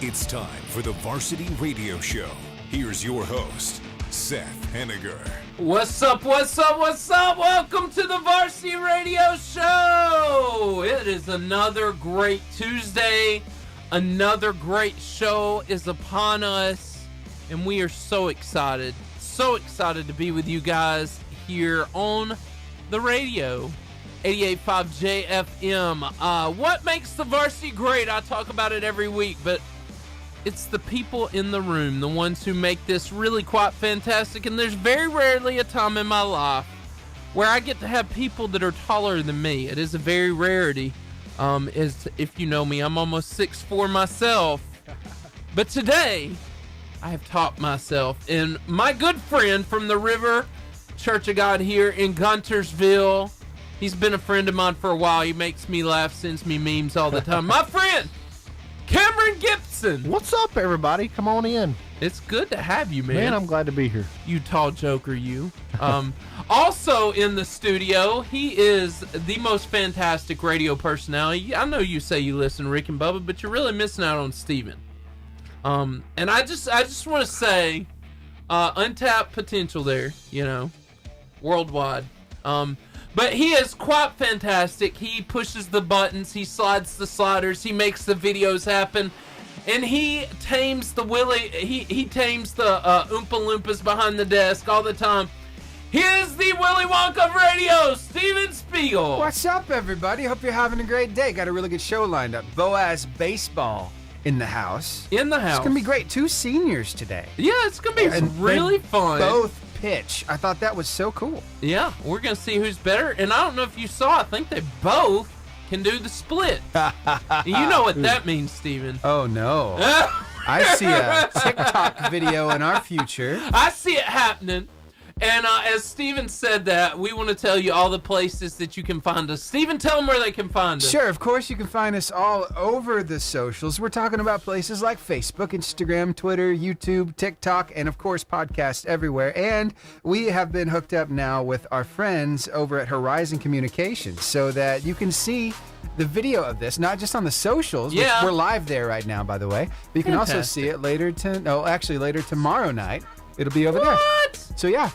It's time for the Varsity Radio Show. Here's your host, Seth Henniger. What's up, what's up, what's up? Welcome to the Varsity Radio Show. It is another great Tuesday. Another great show is upon us, and we are so excited to be with you guys here on the radio. 88.5 JFM. What makes the Varsity great? I talk about it every week, but it's the people in the room, the ones who make this really quite fantastic. And there's very rarely a time in my life where I get to have people that are taller than me. It is a very rarity. If you know me, I'm almost 6'4" myself. But today, I have topped myself. And my good friend from the River Church of God here in Guntersville, he's been a friend of mine for a while. He makes me laugh, sends me memes all the time. My friend, Cameron Gibson. What's up, everybody? Come on in. It's good to have you, man. Man, I'm glad to be here. You tall joker, you. Also in the studio, he is the most fantastic radio personality. I know you say you listen to Rick and Bubba, but you're really missing out on Steven. And I just want to say, untapped potential there, worldwide. But he is quite fantastic. He pushes the buttons, he slides the sliders, he makes the videos happen, and he tames the he tames the Oompa Loompas behind the desk all the time. He is the Willy Wonka of radio, Steven Spiegel. What's up, everybody? Hope you're having a great day. Got a really good show lined up. Boaz Baseball in the house. In the house. It's going to be great. 2 seniors today. Yeah, it's going to be really fun. Both pitch. I thought that was so cool. Yeah, we're going to see who's better. And I don't know if you saw, I think they both can do the split. You know what that means, Steven. Oh, no. I see a TikTok video in our future. I see it happening. And as Steven said that, we want to tell you all the places that you can find us. Steven, tell them where they can find us. Sure, of course you can find us all over the socials. We're talking about places like Facebook, Instagram, Twitter, YouTube, TikTok, and of course podcasts everywhere. And we have been hooked up now with our friends over at Horizon Communications so that you can see the video of this, not just on the socials. Yeah. We're live there right now, by the way. But you can also see it later tomorrow night. It'll be over there. So yeah.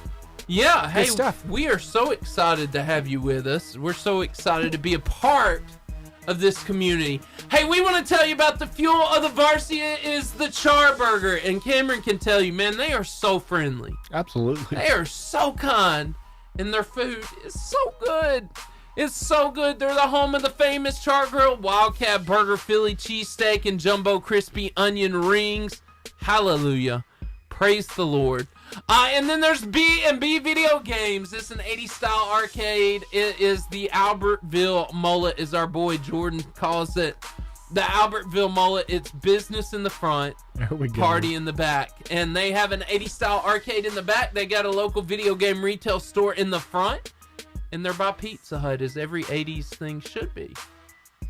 Yeah, hey, stuff. We are so excited to have you with us. We're so excited to be a part of this community. Hey, we want to tell you about the fuel of the Varsity is the Charburger, and Cameron can tell you, man, they are so friendly. Absolutely. They are so kind, and their food is so good. It's so good. They're the home of the famous Char Grill, Wildcat Burger, Philly cheesesteak, and Jumbo Crispy Onion Rings. Hallelujah. Praise the Lord. And then there's B&B Video Games. It's an 80s style arcade. It is the Albertville Mullet, as our boy Jordan calls it. The Albertville Mullet. It's business in the front, party in the back. And they have an 80s style arcade in the back. They got a local video game retail store in the front. And they're by Pizza Hut, as every 80s thing should be.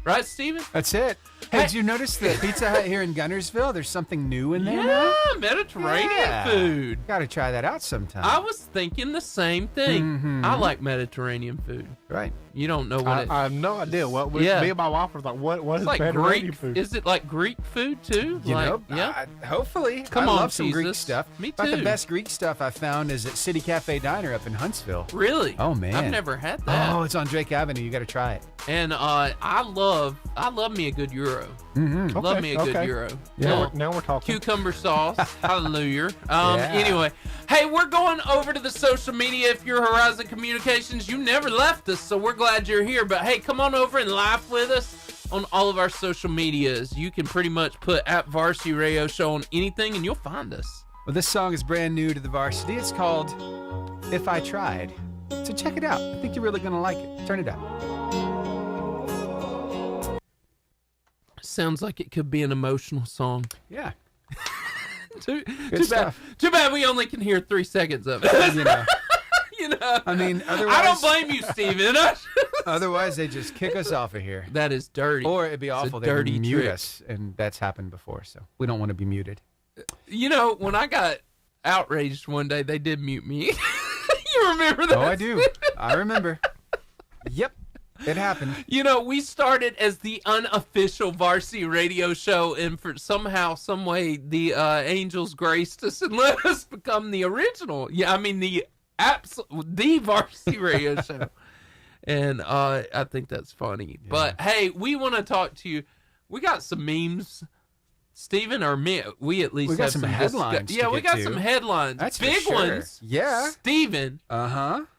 Right, Steven? That's it. Hey, did you notice the Pizza Hut here in Guntersville? There's something new in there now? Yeah, Mediterranean food. Got to try that out sometime. I was thinking the same thing. Mm-hmm. I like Mediterranean food. Right. You don't know what I have no idea. What me and my wife was like, what is like Mediterranean Greek food? Is it like Greek food too? Yeah. Hopefully. I love some Greek stuff. Me But too. the best Greek stuff I found is at City Cafe Diner up in Huntsville. Really? Oh man. I've never had that. Oh, it's on Drake Avenue. You got to try it. And I love me a good Euro. Mm-hmm. Love me a good Euro. Yeah. Now we're talking. Cucumber sauce. Hallelujah. Anyway, hey, we're going over to the social media. If you're Horizon Communications, you never left us, so we're glad you're here. But hey, come on over and laugh with us on all of our social medias. You can pretty much put at Varsity Radio Show on anything, and you'll find us. Well, this song is brand new to the Varsity. It's called If I Tried. So check it out. I think you're really going to like it. Turn it up. Sounds like it could be an emotional song. Yeah. Too stuff. Too bad we only can hear 3 seconds of it. You know. I mean, otherwise, I don't blame you, Steven. Otherwise, they just kick us off of here. That is dirty. Or it'd be awful. They would mute trick. us, and that's happened before, so we don't want to be muted. When I got outraged one day, they did mute me. You remember that? Oh, I do. I remember. Yep. It happened. You know, we started as the unofficial varsity radio show, and for somehow, some way, the angels graced us and let us become the original. Yeah, I mean the varsity radio show, and I think that's funny. Yeah. But hey, we want to talk to you. We got some memes, Steven, or me. We at least got have some headlines. Yeah, we got some headlines. That's big for sure. ones. Yeah, Steven.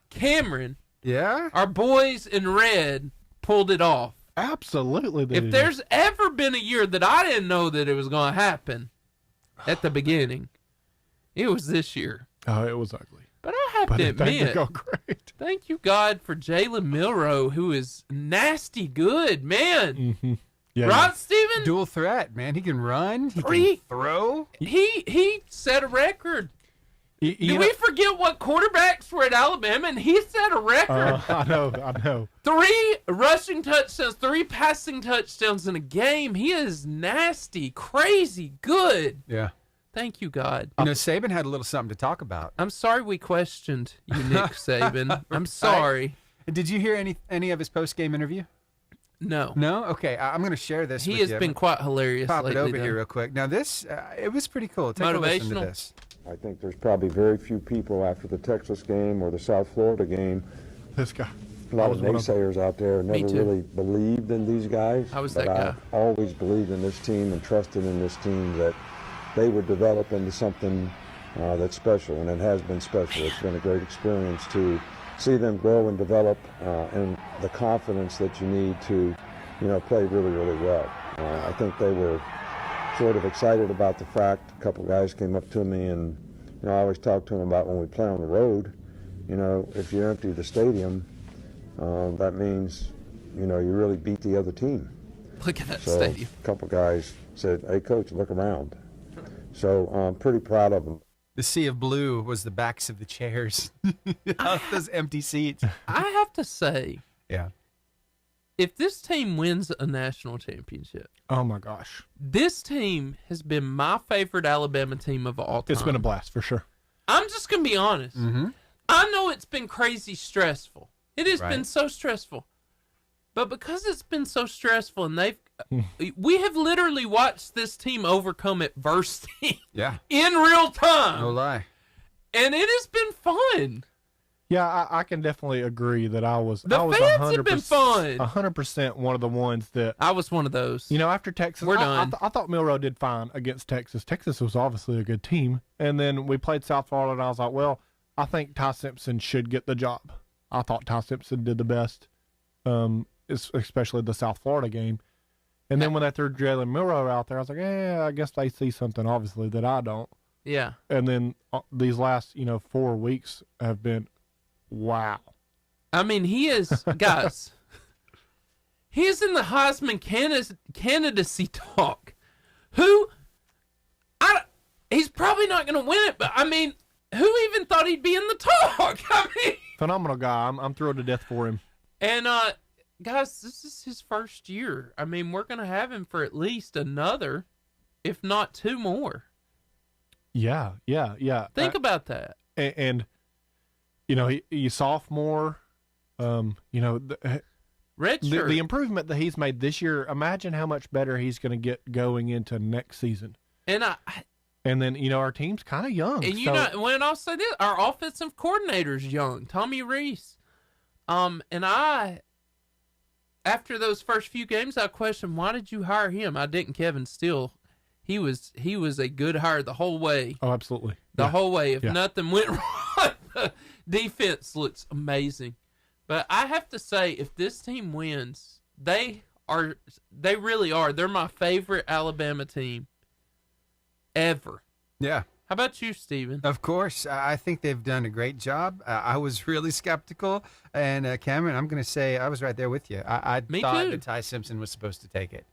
Cameron. Yeah. Our boys in red pulled it off. Absolutely. If there's ever been a year that I didn't know that it was going to happen at the beginning, it was this year. Oh, it was ugly. But I have to admit, great. Thank you, God, for Jalen Milroe, who is nasty good, man. Mm-hmm. Yeah, right, Steven? Dual threat, man. He can run. He can throw. He set a record. Did we forget what quarterbacks were at Alabama, and he set a record? I know. 3 rushing touchdowns, 3 passing touchdowns in a game. He is nasty, crazy, good. Yeah. Thank you, God. You know, Saban had a little something to talk about. I'm sorry we questioned you, Nick Saban. I'm sorry. Did you hear any of his post-game interview? No. No? Okay, I'm going to share this with you. He has been quite hilarious Pop lately, it over here real quick. Now, this, it was pretty cool. Take a listen to this. I think there's probably very few people after the Texas game or the South Florida game. This guy. A lot of naysayers out there never really believed in these guys. I was that guy. I always believed in this team and trusted in this team that they would develop into something that's special, and it has been special. It's been a great experience to see them grow and develop, and the confidence that you need to, play really, really well. I think they were sort of excited about the fact. A couple guys came up to me, and I always talk to them about when we play on the road. If you empty the stadium, that means you really beat the other team. Look at that stadium. A couple guys said, "Hey, coach, look around." So I'm pretty proud of them. The sea of blue was the backs of the chairs. Those empty seats. I have to say, yeah, if this team wins a national championship, oh my gosh, this team has been my favorite Alabama team of all time. It's been a blast for sure. I'm just going to be honest. Mm-hmm. I know it's been crazy stressful. It has been so stressful. But because it's been so stressful, and we have literally watched this team overcome adversity in real time. No lie. And it has been fun. Yeah, I can definitely agree that I was. The fans have been fun. 100% one of the ones that I was one of those. After Texas, we're done. I thought Milroe did fine against Texas. Texas was obviously a good team, and then we played South Florida, and I was like, well, I think Ty Simpson should get the job. I thought Ty Simpson did the best, especially the South Florida game. And then when they threw Jalen Milroe out there, I was like, I guess they see something obviously that I don't. Yeah. And then these last 4 weeks have been. Wow. I mean, he is, guys, he is in the Heisman candidacy talk. He's probably not going to win it, but I mean, who even thought he'd be in the talk? I mean, phenomenal guy. I'm thrilled to death for him. And, guys, this is his first year. I mean, we're going to have him for at least another, if not 2 more. Yeah. Think about that. And he's sophomore. Redshirt. The improvement that he's made this year. Imagine how much better he's going to get going into next season. And then our team's kind of young. And when I'll say this, our offensive coordinator's young, Tommy Reese. And after those first few games, I questioned, why did you hire him? I didn't. Kevin Steele. He was a good hire the whole way. Oh, absolutely. The whole way. If nothing went wrong, the defense looks amazing. But I have to say, if this team wins, they really are. They're my favorite Alabama team ever. Yeah. How about you, Steven? Of course. I think they've done a great job. I was really skeptical. And Cameron, I'm going to say I was right there with you. I thought that Ty Simpson was supposed to take it.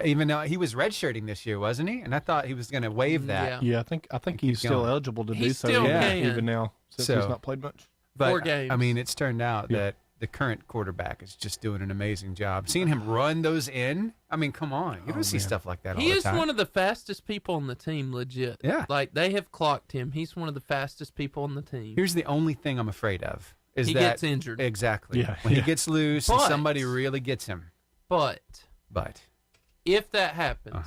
Even though he was redshirting this year, wasn't he? And I thought he was going to waive that. Yeah, I think he's still eligible to do so. Even now, since he's not played much. But 4 games. I mean, it's turned out that the current quarterback is just doing an amazing job. Seeing him run those in, I mean, come on. You don't see stuff like that all the time. He is one of the fastest people on the team, legit. Yeah. Like, they have clocked him. He's one of the fastest people on the team. Here's the only thing I'm afraid of. is he that gets injured. Exactly. Yeah, When yeah. he gets loose and But- somebody really gets him. But But if that happens,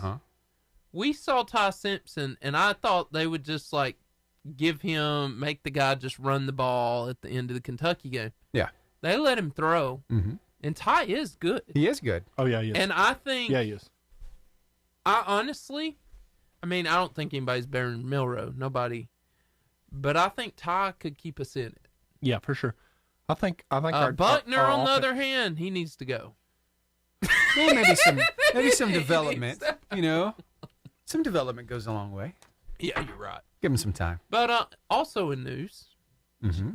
we saw Ty Simpson, and I thought they would just like make the guy just run the ball at the end of the Kentucky game. Yeah. They let him throw, and Ty is good. he is good. Oh yeah, yes. And I think, yeah, he is. I honestly, I mean, I don't think anybody's better than Milroe. Nobody. But I think Ty could keep us in it. Yeah, for sure. I think our Buckner, our on the offense- other hand, he needs to go. Well, maybe some development. You know, some development goes a long way. Yeah, you're right. Give him some time. But also in news,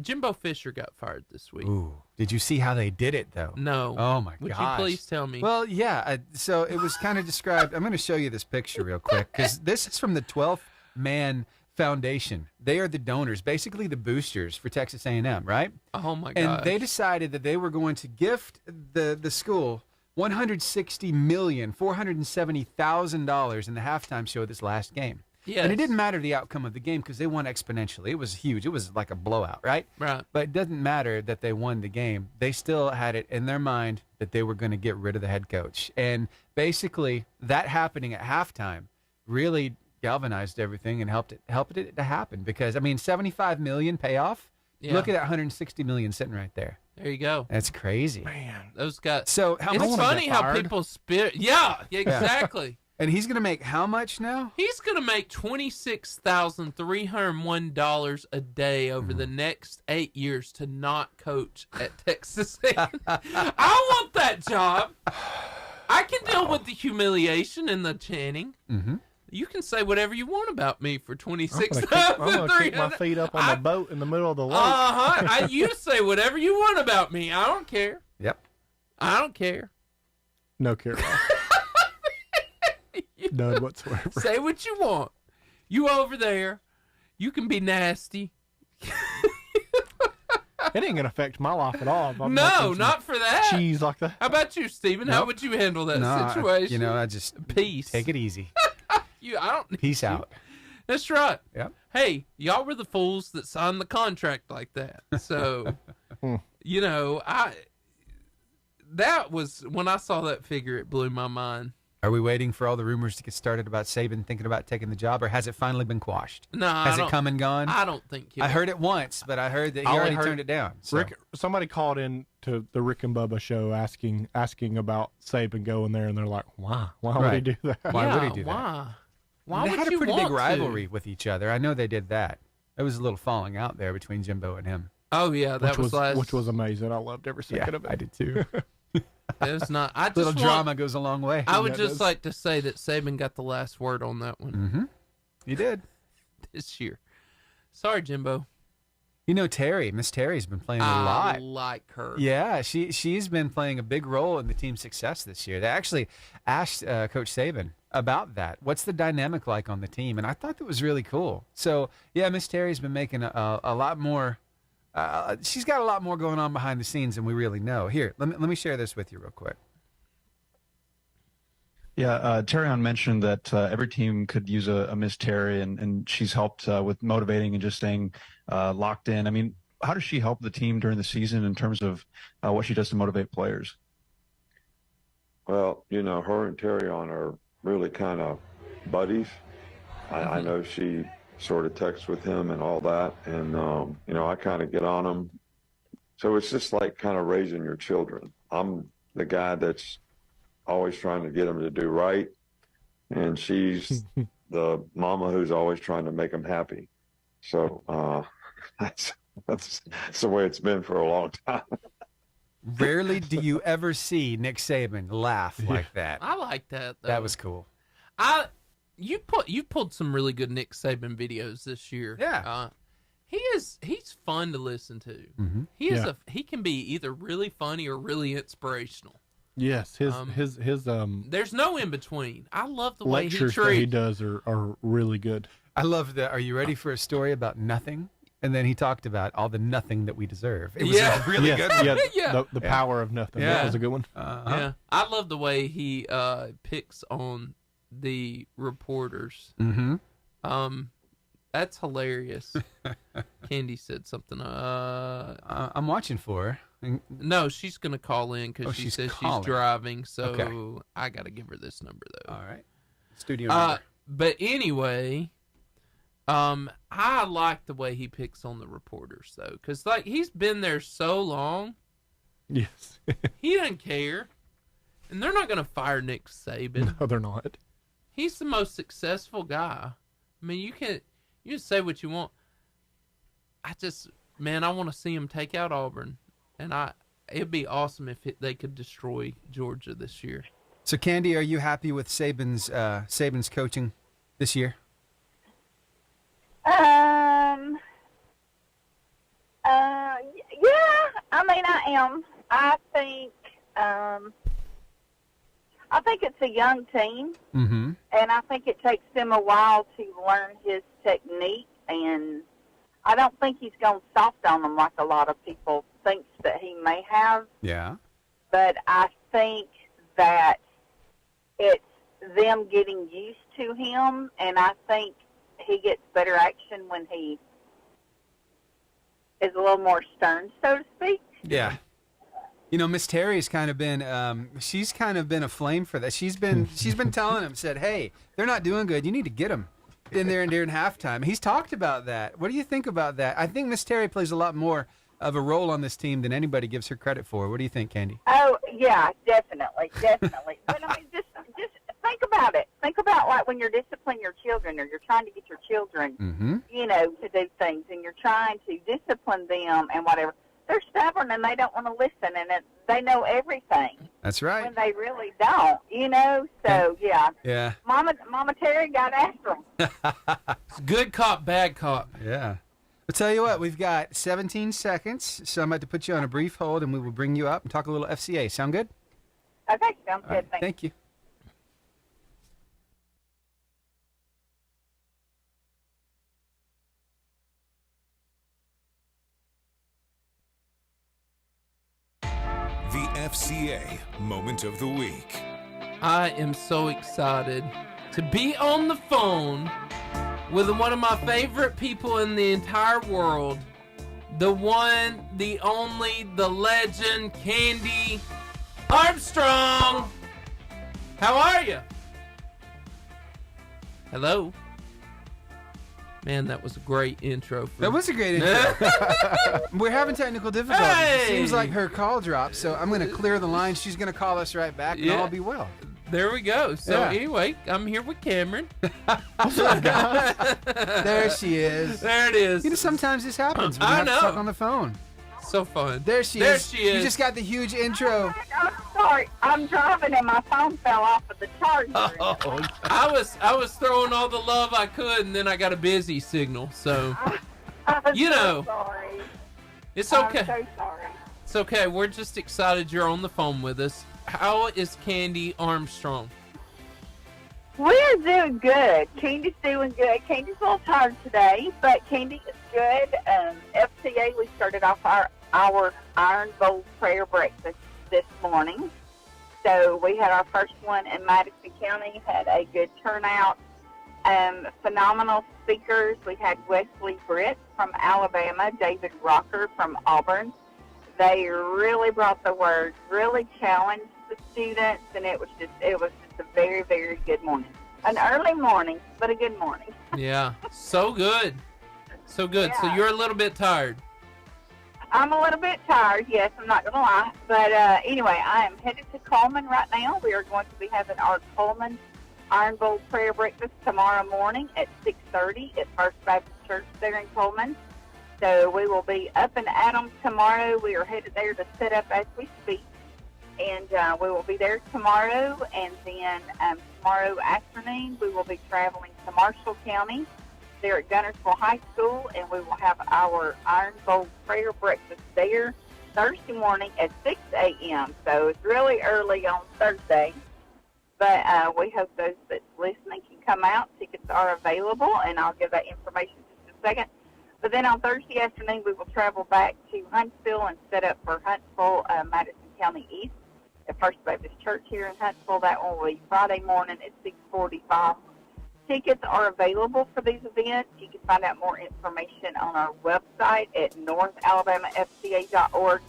Jimbo Fisher got fired this week. Ooh, did you see how they did it though? No. Oh my Would gosh. you please tell me? Well, yeah. So it was kind of described. I'm going to show you this picture real quick because this is from the 12th Man Foundation. They are the donors, basically the boosters for Texas A&M, right? Oh my god! And they decided that they were going to gift the school $160,470,000 in the halftime show of this last game. Yes. And it didn't matter the outcome of the game because they won exponentially. It was huge. It was like a blowout, right? Right. But it doesn't matter that they won the game. They still had it in their mind that they were going to get rid of the head coach. And basically, that happening at halftime really galvanized everything and helped it to happen. Because I mean, $75 million payoff. Yeah. Look at that $160 million sitting right there. There you go. That's crazy. Man, Those guys. So how It's much? funny how fired. people spit. Yeah, exactly. And he's going to make how much now? He's gonna make $26,301 a day over the next 8 years to not coach at Texas A&M. I want that job. I can deal with the humiliation and the chanting. Mm-hmm. You can say whatever you want about me for I'm $26,300. gonna keep my feet up on the boat in the middle of the lake. You say whatever you want about me. I don't care. Yep. I don't care. No, Carol. None whatsoever. Say what you want. You over there, you can be nasty. It ain't gonna affect my life at all. If I'm No, making some not for that. cheese like that. How about you, Steven? How Nope. would you handle that No, situation? I just Peace. take it easy. I don't need Peace you. out. That's right. Yep. Hey, y'all were the fools that signed the contract like that. So, that was when I saw that figure, it blew my mind. Are we waiting for all the rumors to get started about Saban thinking about taking the job, or has it finally been quashed? No, Has it come and gone? I don't think I heard it once, but I heard that he I already heard- turned it down. So. Somebody called in to the Rick and Bubba show asking about Saban going there, and they're like, "Why? Why would he Right. do that?" Why would he Yeah, do that? Why? Why they would had you a pretty want big to? rivalry with each other. I know they did that. There was a little falling out there between Jimbo and him. Oh yeah, that was last. which was amazing. I loved every second of it. I did too. It was not. I just little want- drama goes a long way. I would Yeah, it just does. like to say that Saban got the last word on that one Mm-hmm. You did. this year. Sorry, Jimbo. You know Miss Terry's been playing a I lot. like her. Yeah, she's been playing a big role in the team's success this year. They actually asked Coach Saban about that. What's the dynamic like on the team? And I thought that was really cool. So yeah, Miss Terry's been making a lot more. She's got a lot more going on behind the scenes than we really know. Here, let me share this with you real quick. Yeah, Terrion mentioned that every team could use a Miss Terry, and she's helped with motivating and just staying locked in. I mean, how does she help the team during the season in terms of what she does to motivate players? Well, her and Terrion are really kind of buddies. I know she sort of texts with him and all that, and I kind of get on him. So it's just like kind of raising your children. I'm the guy that's always trying to get them to do right, and she's the mama who's always trying to make them happy. So that's the way it's been for a long time. Rarely do you ever see Nick Saban laugh like that. I like that. Though. That was cool. You pulled some really good Nick Saban videos this year. Yeah. He's fun to listen to. Mm-hmm. He can be either really funny or really inspirational. Yes, his There's no in between. I love the way he lectures that treats. he does are really good. I love that. Are you ready for a story about nothing? And then he talked about all the nothing that we deserve. It was Yeah. a really Yes, good one. yeah, Yeah. the power of nothing. Yeah. That was a good one. Yeah, I love the way he picks on the reporters. Mm-hmm. That's hilarious. Candy said something. I'm watching for her. No, she's going to call in because she says she's driving. So Okay. I got to give her this number, though. All right. Studio number. But anyway, I like the way he picks on the reporters, though. Because, like, he's been there so long. Yes. He doesn't care. And they're not going to fire Nick Saban. No, they're not. He's the most successful guy. I mean, you can say what you want. I want to see him take out Auburn. And it'd be awesome if they could destroy Georgia this year. So, Candy, are you happy with Saban's coaching this year? Yeah. I mean, I am. I think it's a young team, Mm-hmm. and I think it takes them a while to learn his technique, and I don't think he's gone soft on them like a lot of people think that he may have. Yeah. But I think that it's them getting used to him, and I think he gets better action when he is a little more stern, so to speak. Yeah. You know, Miss Terry's kind of been she's kind of been a flame for that. She's been telling him, said, "Hey, they're not doing good. You need to get them in there and during halftime." He's talked about that. What do you think about that? I think Miss Terry plays a lot more of a role on this team than anybody gives her credit for. What do you think, Candy? Oh, yeah, definitely. But I mean, just think about it. Think about like when you're disciplining your children, or you're trying to get your children, Mm-hmm. to do things, and you're trying to discipline them and whatever. They're stubborn and they don't want to listen, and they know everything That's right. when they really don't. So yeah. Yeah. Mama Terry got after them. It's good cop, bad cop. Yeah. I'll tell you what, we've got 17 seconds, so I'm about to put you on a brief hold, and we will bring you up and talk a little FCA. Sound good? Okay, sounds All right, good. Thanks. thank you. The FCA Moment of the Week. I am so excited to be on the phone with one of my favorite people in the entire world. The one, the only, the legend, Candy Armstrong. How are you? Hello. Man, that was a great intro. That was a great intro. We're having technical difficulties. Hey! It seems like her call dropped, so I'm going to clear the line. She's going to call us right back, and Yeah. all be well. There we go. So Yeah. anyway, I'm here with Cameron. There she is. There it is. You know, sometimes this happens. We I have to know. talk on the phone. So fun. There she There is. she is. You just got the huge intro. I'm sorry. I'm driving and my phone fell off of the charger. I was throwing all the love I could, and then I got a busy signal. So I'm You so know. sorry. it's okay. I'm so sorry. It's okay. We're just excited you're on the phone with us. How is Candy Armstrong? We're doing good. Candy's doing good. Candy's a little tired today, but Candy is good. FCA, we started off our Iron Bowl prayer breakfast this morning. So we had our first one in Madison County, had a good turnout. Phenomenal speakers. We had Wesley Britt from Alabama, David Rocker from Auburn. They really brought the word, really challenged the students, and it was just a very, very good morning. An early morning, but a good morning. Yeah, so good. So good. So Yeah. you're a little bit tired. I'm a little bit tired, yes, I'm not going to lie. But anyway, I am headed to Coleman right now. We are going to be having our Coleman Iron Bowl prayer breakfast tomorrow morning at 6:30 at First Baptist Church there in Coleman. So we will be up and at 'em tomorrow. We are headed there to set up as we speak. And we will be there tomorrow. And then tomorrow afternoon, we will be traveling to Marshall County there at Gunnersville High School. And we will have our Iron Bowl prayer breakfast there Thursday morning at 6 a.m. So it's really early on Thursday. But we hope those that's listening can come out. Tickets are available, and I'll give that information in just a second. But then on Thursday afternoon, we will travel back to Huntsville and set up for Huntsville, Madison County East at First Baptist Church here in Huntsville. That one will be Friday morning at 6:45. Tickets are available for these events. You can find out more information on our website at northalabamafca.org.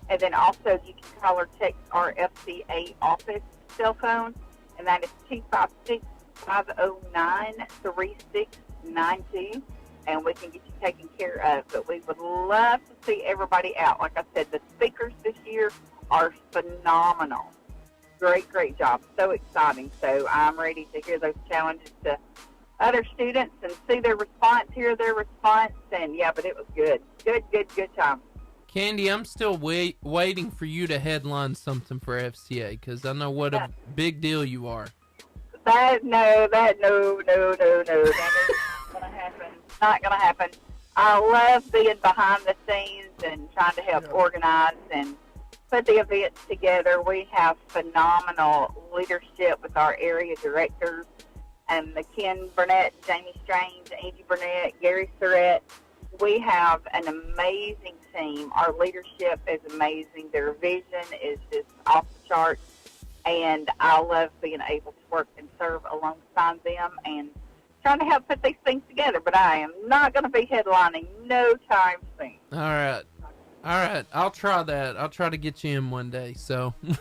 And then also you can call or text our FCA office cell phone, and that is 256-509-3692, and we can get you taken care of. But we would love to see everybody out. Like I said, the speakers this year are phenomenal. Great job. So exciting. So I'm ready to hear those challenges to other students and see their response, hear their response. And, yeah, but it was good. Good time. Candy, I'm still waiting for you to headline something for FCA, because I know what a big deal you are. No. That is not going to happen. Not going to happen. I love being behind the scenes and trying to help organize and put the events together. We have phenomenal leadership with our area directors, and Ken Burnett, Jamie Strange, Angie Burnett, Gary Surratt. We have an amazing team. Our leadership is amazing. Their vision is just off the charts, and I love being able to work and serve alongside them and trying to help put these things together. But I am not going to be headlining no time soon. All right. I'll try that. I'll try to get you in one day. So. Yeah.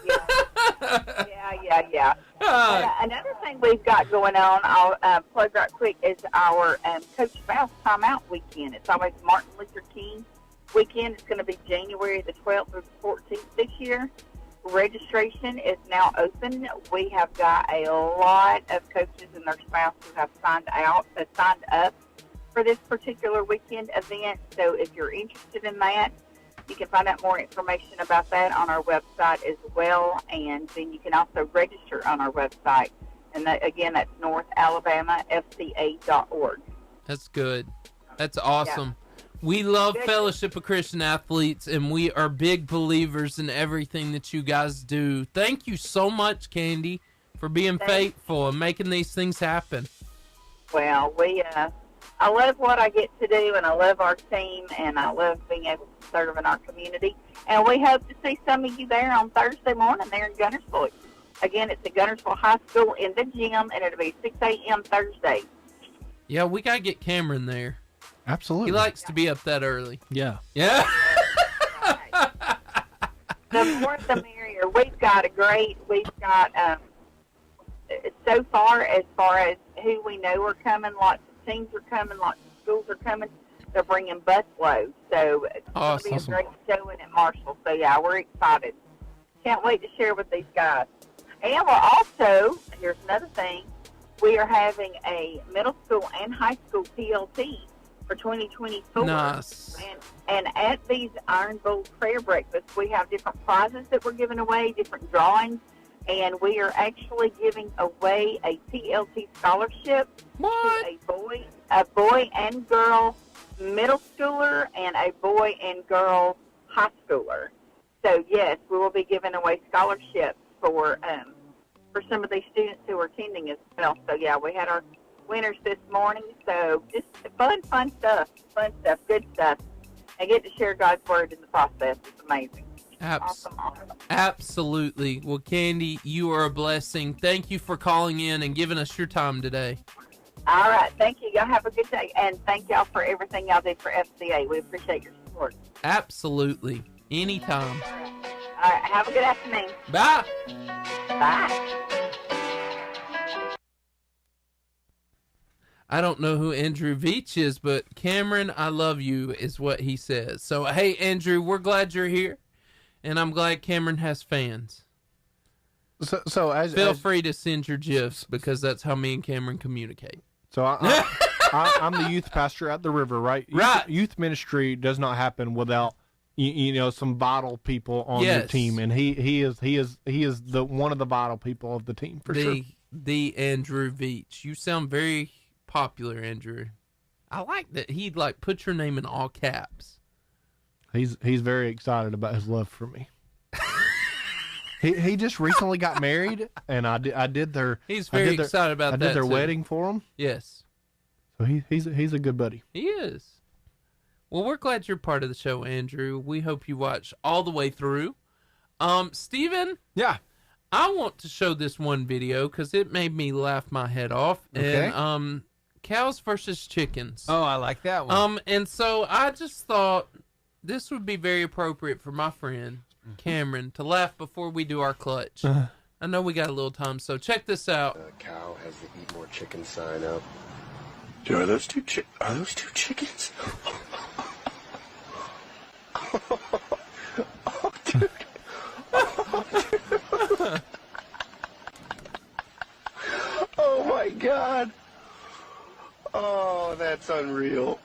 Another thing we've got going on, I'll plug right quick, is our Coach Spouse Timeout weekend. It's always Martin Luther King weekend. It's going to be January the 12th through the 14th this year. Registration is now open. We have got a lot of coaches and their spouses who have signed up for this particular weekend event. So if you're interested in that, you can find out more information about that on our website as well, and then you can also register on our website. And that, again, that's northalabamafca.org. That's good. That's awesome. Yeah. We love Fellowship of Christian Athletes, and we are big believers in everything that you guys do. Thank you so much, Candy, for being faithful and making these things happen. Well, I love what I get to do, and I love our team, and I love being able to serve in our community. And we hope to see some of you there on Thursday morning there in Gunnersville. Again, it's at Gunnersville High School in the gym, and it'll be 6 a.m. Thursday. Yeah, we got to get Cameron there. Absolutely. He likes to be up that early. Yeah. The more the merrier. We've got so far as who we know are coming, lots of teams are coming, lots of schools are coming. They're bringing busloads. So it's going to be a great showing at Marshall. So, yeah, we're excited. Can't wait to share with these guys. And we're also, here's another thing, we are having a middle school and high school PLT for 2024. Nice. And at these Iron Bowl prayer breakfasts, we have different prizes that we're giving away, different drawings, and we are actually giving away a PLT scholarship to a boy and girl middle schooler and a boy and girl high schooler. So, yes, we will be giving away scholarships for some of these students who are attending as well. So, yeah, we had our winners this morning. So, just fun stuff, good stuff. And get to share God's word in the process. It's amazing. Awesome. Absolutely. Well, Candy, you are a blessing. Thank you for calling in and giving us your time today. All right. Thank you. Y'all have a good day. And thank y'all for everything y'all did for FCA. We appreciate your support. Absolutely. Anytime. All right. Have a good afternoon. Bye. Bye. I don't know who Andrew Veach is, but Cameron, I love you is what he says. So, hey, Andrew, we're glad you're here. And I'm glad Cameron has fans. So feel free to send your GIFs, because that's how me and Cameron communicate. So I'm the youth pastor at the river, right? Right. Youth ministry does not happen without some vital people on your team, and he is the one of the vital people of the team for sure. The Andrew Veach. You sound very popular, Andrew. I like that he put your name in all caps. He's very excited about his love for me. He just recently got married, and I did their. He's very excited about that. I did their too. wedding for him. Yes. So he's a good buddy. He is. Well, we're glad you're part of the show, Andrew. We hope you watch all the way through. Steven? Yeah. I want to show this one video because it made me laugh my head off. Okay. And cows versus chickens. Oh, I like that one. And so I just thought this would be very appropriate for my friend Cameron to laugh before we do our clutch. I know we got a little time, so check this out. Cow has the eat more chicken sign up. Dude, are those two chickens? Oh, dude. Oh, my God. Oh, that's unreal.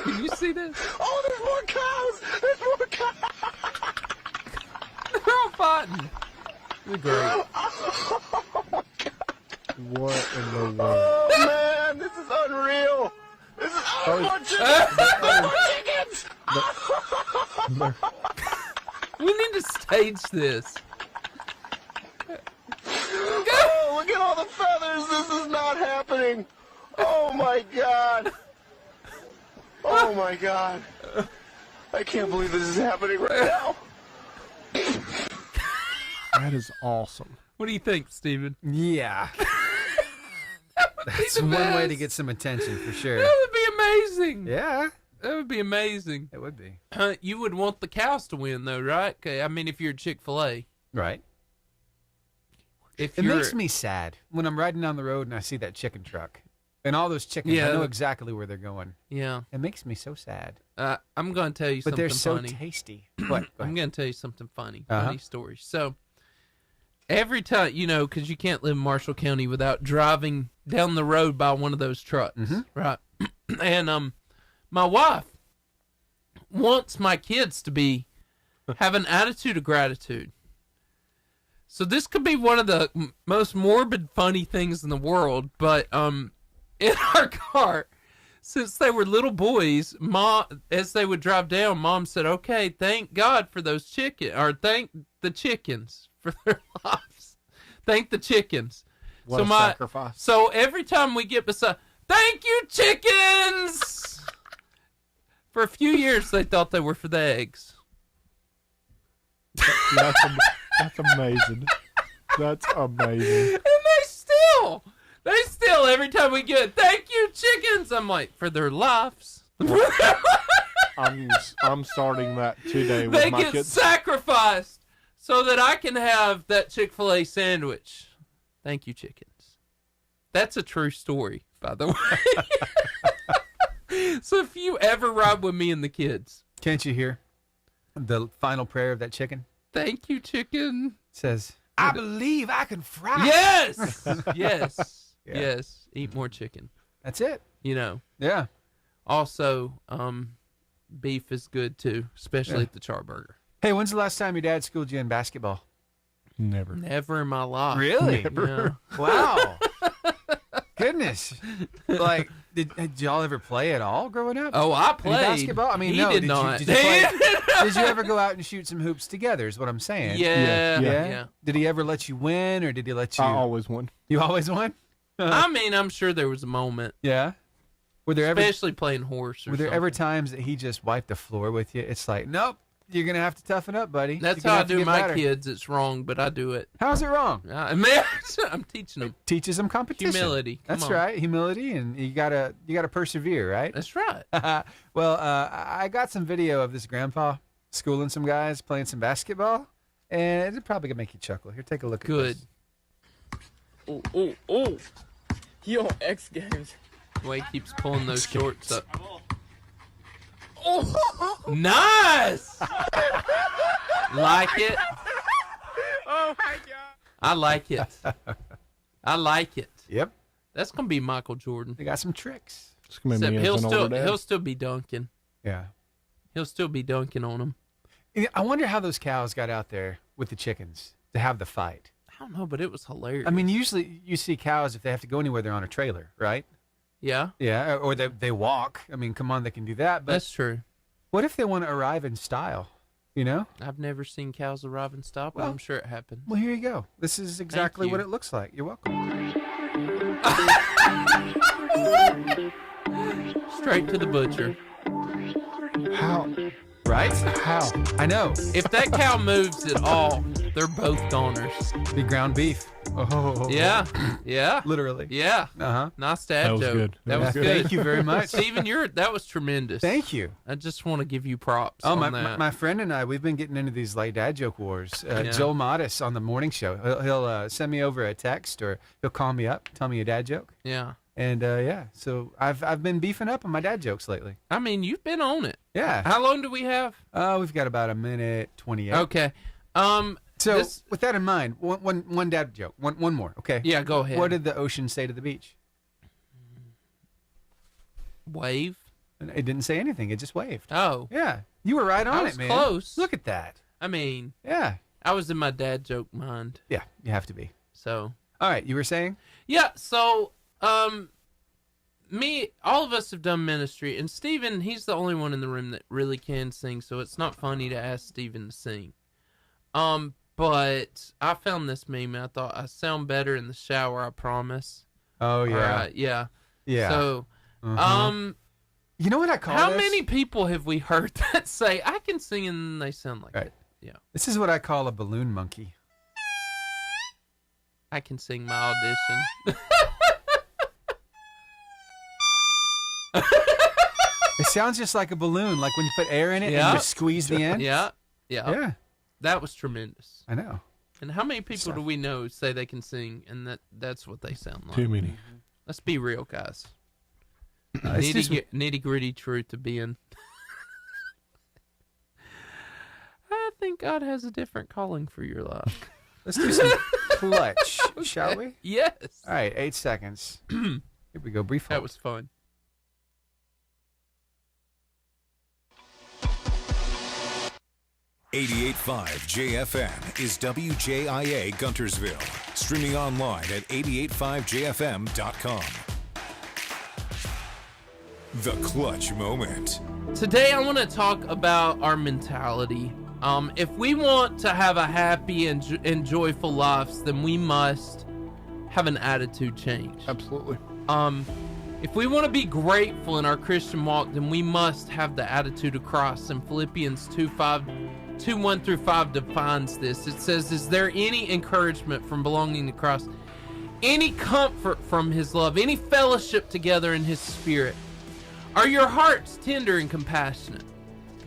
Can you see this? Oh, there's more cows! There's more cows! They're all fighting. They're great. What in the world? Oh, man, this is unreal. This is more chickens! More chickens! We need to stage this. Oh, look at all the feathers. This is not happening. Oh, my God. Oh, my God. I can't believe this is happening right now. That is awesome. What do you think, Steven? Yeah. That's the one way to best. get some attention for sure. That would be amazing. Yeah, That would be amazing. it would be. You would want the cows to win, though, right? Okay, I mean, if you're Chick-fil-A. Right. If It you're, makes me sad when I'm riding down the road and I see that chicken truck. And all those chickens, Yeah. I know exactly where they're going. Yeah. It makes me so sad. I'm going to tell you But something they're so funny. tasty. What? Go I'm ahead. going to tell you something funny. Uh-huh. Funny story. So, every time, because you can't live in Marshall County without driving down the road by one of those trucks, right? And my wife wants my kids to have an attitude of gratitude. So this could be one of the most morbid, funny things in the world. But in our car, since they were little boys, Mom, as they would drive down, Mom said, "Okay, thank God for those chickens, or thank the chickens for their lives. Thank the chickens." What a sacrifice. So every time we get beside, "Thank you, chickens." For a few years, they thought they were for the eggs. That's amazing. That's amazing. And they still, every time we get, "Thank you, chickens," I'm like, for their lives. I'm starting that today with They my get kids. sacrificed so that I can have that Chick-fil-A sandwich. Thank you, chickens. That's a true story, by the way. So if you ever ride with me and the kids, Can't you hear the final prayer of that chicken? thank you, chicken. It says, I believe I can fry. Yes, yes, Yeah. yes. Eat more chicken. That's it. Yeah. Also, beef is good too, especially at the Charburger. Hey, when's the last time your dad schooled you in basketball? Never. Never in my life. Really? Yeah. Wow. Goodness. Like, did y'all ever play at all growing up? Oh, I Any played basketball? I mean, he no. did not. Did you play? Did you ever go out and shoot some hoops together? Is what I'm saying. Yeah, Yeah. yeah. Did he ever let you win, or did he let you? I always won. You always won. I mean, I'm sure there was a moment, Yeah. Were there ever? especially playing horse. Or Were there something. ever times that he just wiped the floor with you? It's like, nope, you're gonna have to toughen up, buddy. That's You're gonna how I have to do get my better. kids. It's wrong, but I do it. How's it wrong? Man, I'm teaching them Teaches them competition. humility. Come That's on. right, humility, and you gotta persevere, right? That's right. Well, I got some video of this grandpa schooling some guys playing some basketball, and it's probably gonna make you chuckle. Here, take a look at Good. this. Oh. Yo, X Games. The way he keeps pulling those shorts up. Nice. Like it. Oh my god. I like it. I like it. Yep, That's gonna be Michael Jordan. they got some tricks. It's gonna be Except me as an older dad. he'll still be dunking. Yeah. He'll still be dunking on them. I wonder how those cows got out there with the chickens to have the fight. I don't know, but it was hilarious. I mean, usually you see cows, if they have to go anywhere, they're on a trailer, right? yeah, Yeah, or they walk. I mean, come on, they can do that. But that's true. what if they want to arrive in style? You know? I've never seen cows arrive and stop, but Well- I'm sure it happened. Well, here you go. This is exactly you. what it looks like. You're welcome. Straight to the butcher. How? Right? How? I know. If that cow moves at all, they're both goners. The ground beef. Oh. Yeah. Yeah. Literally. Yeah. Uh-huh. Nice dad That was joke. good. That was good. Thank you very much. Steven, that was tremendous. Thank you. I just want to give you props Oh, on my, that. my friend and I, we've been getting into these like dad joke wars. Yeah. Joel Modis on the morning show. He'll send me over a text or he'll call me up, tell me a dad joke. Yeah. And yeah, so I've been beefing up on my dad jokes lately. I mean, you've been on it. Yeah. How long do we have? We've got about a minute 28. Okay. So with that in mind, one dad joke. One more. Okay. Yeah, go ahead. What did the ocean say to the beach? Wave? It didn't say anything. It just waved. Oh. Yeah. You were right on was it, man. close. Look at that. I mean, Yeah. I was in my dad joke mind. Yeah. You have to be. So. All right. You were saying? Yeah, so all of us have done ministry, and Steven, he's the only one in the room that really can sing, so it's not funny to ask Steven to sing. But I found this meme, and I thought I sound better in the shower, I promise. Oh yeah. Yeah. Yeah. So, you know what I call how this? many people have we heard that say, I can sing and they sound like Right. that? Yeah. This is what I call a balloon monkey. I can sing my audition. It sounds just like a balloon, like when you put air in it and you squeeze the end. Yeah. Yeah. That was tremendous. I know. And how many people do we know say they can sing and that's what they sound like? Too many. Let's be real, guys. It's just- Nitty gritty truth to be in. I think God has a different calling for your life. Let's do some clutch, shall we? Yes. All right, 8 seconds. Here we go. Brief hold. That was fun. .5 JFM is WJIA Guntersville. Streaming online at 885jfm.com. The clutch moment. Today I want to talk about our mentality. If we want to have a happy and joyful lives, then we must have an attitude change. Absolutely. If we want to be grateful in our Christian walk, then we must have the attitude of Christ. And Philippians 2:1-5 defines this. It says, is there any encouragement from belonging to Christ, any comfort from his love, any fellowship together in his spirit? Are your hearts tender and compassionate?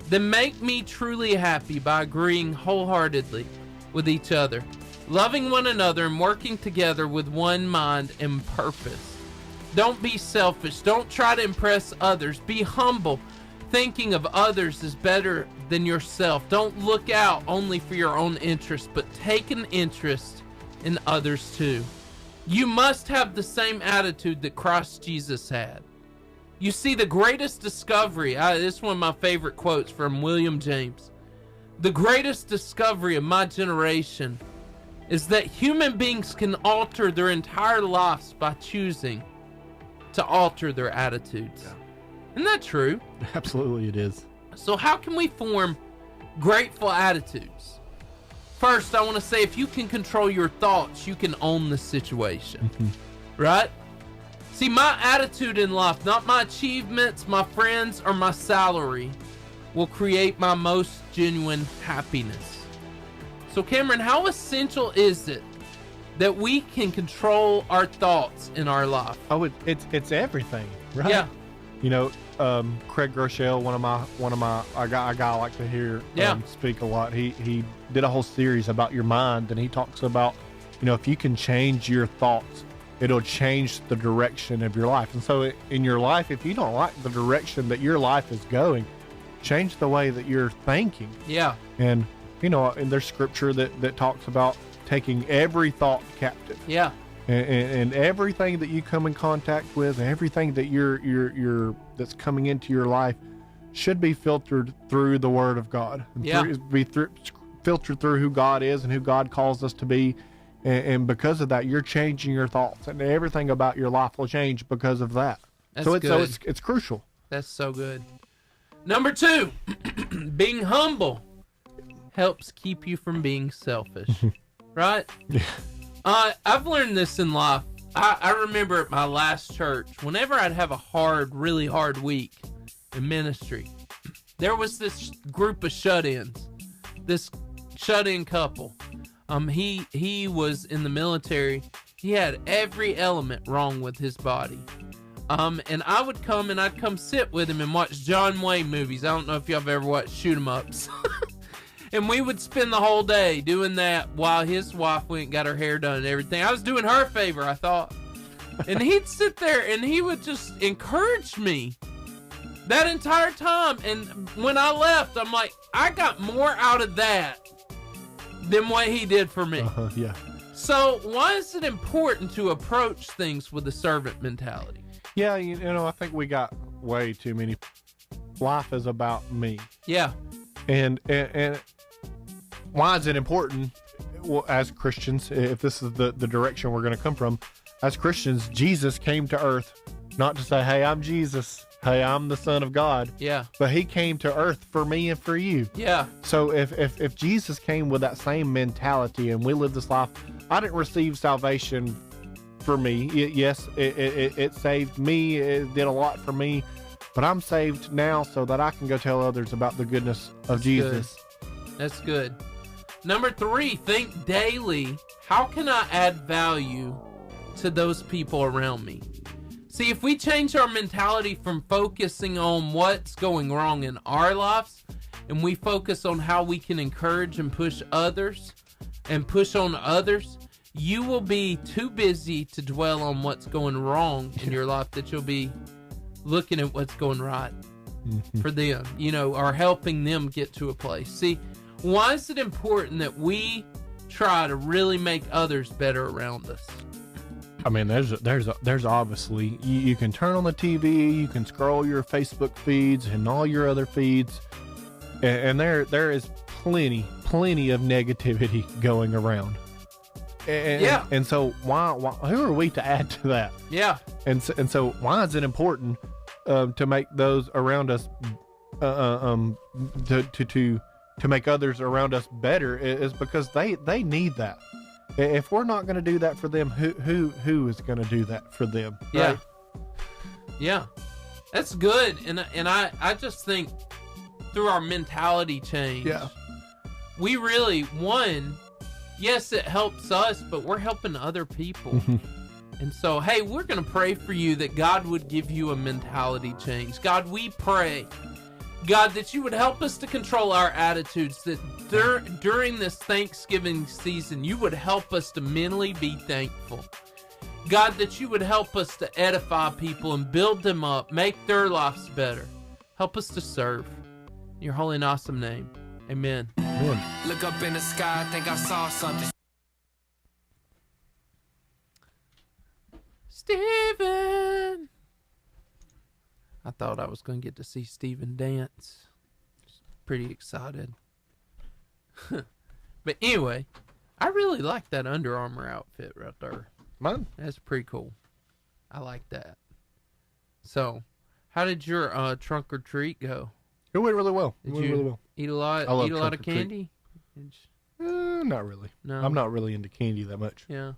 Then make me truly happy by agreeing wholeheartedly with each other, loving one another and working together with one mind and purpose. Don't be selfish. Don't try to impress others. Be humble, thinking of others as better than yourself. Don't look out only for your own interest, but take an interest in others too. You must have the same attitude that Christ Jesus had. You see, the greatest discovery, this is one of my favorite quotes from William James. The greatest discovery of my generation is that human beings can alter their entire lives by choosing to alter their attitudes. Yeah. Isn't that true? Absolutely it is. So how can we form grateful attitudes? First, I want to say, if you can control your thoughts, you can own the situation. Right? See, my attitude in life, not my achievements, my friends, or my salary, will create my most genuine happiness. So Cameron, how essential is it that we can control our thoughts in our life? Oh, it's everything, right? Yeah. You know, Craig Groeschel, one of my a guy I like to hear speak a lot. He did a whole series about your mind, and he talks about, you know, if you can change your thoughts, it'll change the direction of your life. And so in your life, if you don't like the direction that your life is going, change the way that you're thinking. Yeah. And, you know, and there's scripture that talks about taking every thought captive. Yeah. And everything that you come in contact with, everything that you're that's coming into your life should be filtered through the Word of God. Filtered through who God is and who God calls us to be. And because of that, you're changing your thoughts, and everything about your life will change because of that. That's so good. It's crucial. That's so good. Number 2, being humble helps keep you from being selfish. Right? Yeah. I've learned this in life. I remember at my last church, whenever I'd have a really hard week in ministry, there was this group of shut-ins, this shut-in couple. He was in the military. He had every element wrong with his body. And I'd come sit with him and watch John Wayne movies. I don't know if y'all have ever watched shoot 'em ups. And we would spend the whole day doing that while his wife went and got her hair done and everything. I was doing her a favor, I thought. And he'd sit there and he would just encourage me that entire time. And when I left, I'm like, I got more out of that than what he did for me. Yeah. So why is it important to approach things with a servant mentality? Yeah, you know, I think we got way too many. Life is about me. Yeah. And why is it important? Well, as Christians, if this is the direction we're going to come from, as Christians, Jesus came to earth not to say, hey, I'm Jesus. Hey, I'm the Son of God. Yeah. But he came to earth for me and for you. Yeah. So if Jesus came with that same mentality and we live this life, I didn't receive salvation for me. It saved me. It did a lot for me. But I'm saved now so that I can go tell others about the goodness of Jesus. Good. That's good. Number 3, think daily. How can I add value to those people around me? See, if we change our mentality from focusing on what's going wrong in our lives, and we focus on how we can encourage and push others and push on others, you will be too busy to dwell on what's going wrong in your life that you'll be looking at what's going right for them, you know, or helping them get to a place. See, why is it important that we try to really make others better around us? I mean, there's obviously, you can turn on the TV, you can scroll your Facebook feeds and all your other feeds, and there is plenty of negativity going around. And so why who are we to add to that? Yeah. And so why is it important to make those around us to make others around us better? Is because they need that. If we're not going to do that for them, who is going to do that for them? Yeah. Right? Yeah. That's good. And I just think through our mentality change, we really, yes, it helps us, but we're helping other people. And so, hey, we're going to pray for you that God would give you a mentality change. God, we pray, God, that you would help us to control our attitudes, that during this Thanksgiving season, you would help us to mentally be thankful. God, that you would help us to edify people and build them up, make their lives better. Help us to serve. In your holy and awesome name, amen. Look up in the sky, I think I saw something. Steven! I thought I was going to get to see Steven dance. Pretty excited. But anyway, I really like that Under Armour outfit right there. Mine? That's pretty cool. I like that. So, how did your trunk or treat go? It went really well. Did you eat a lot of candy? Not really. No. I'm not really into candy that much. Yeah.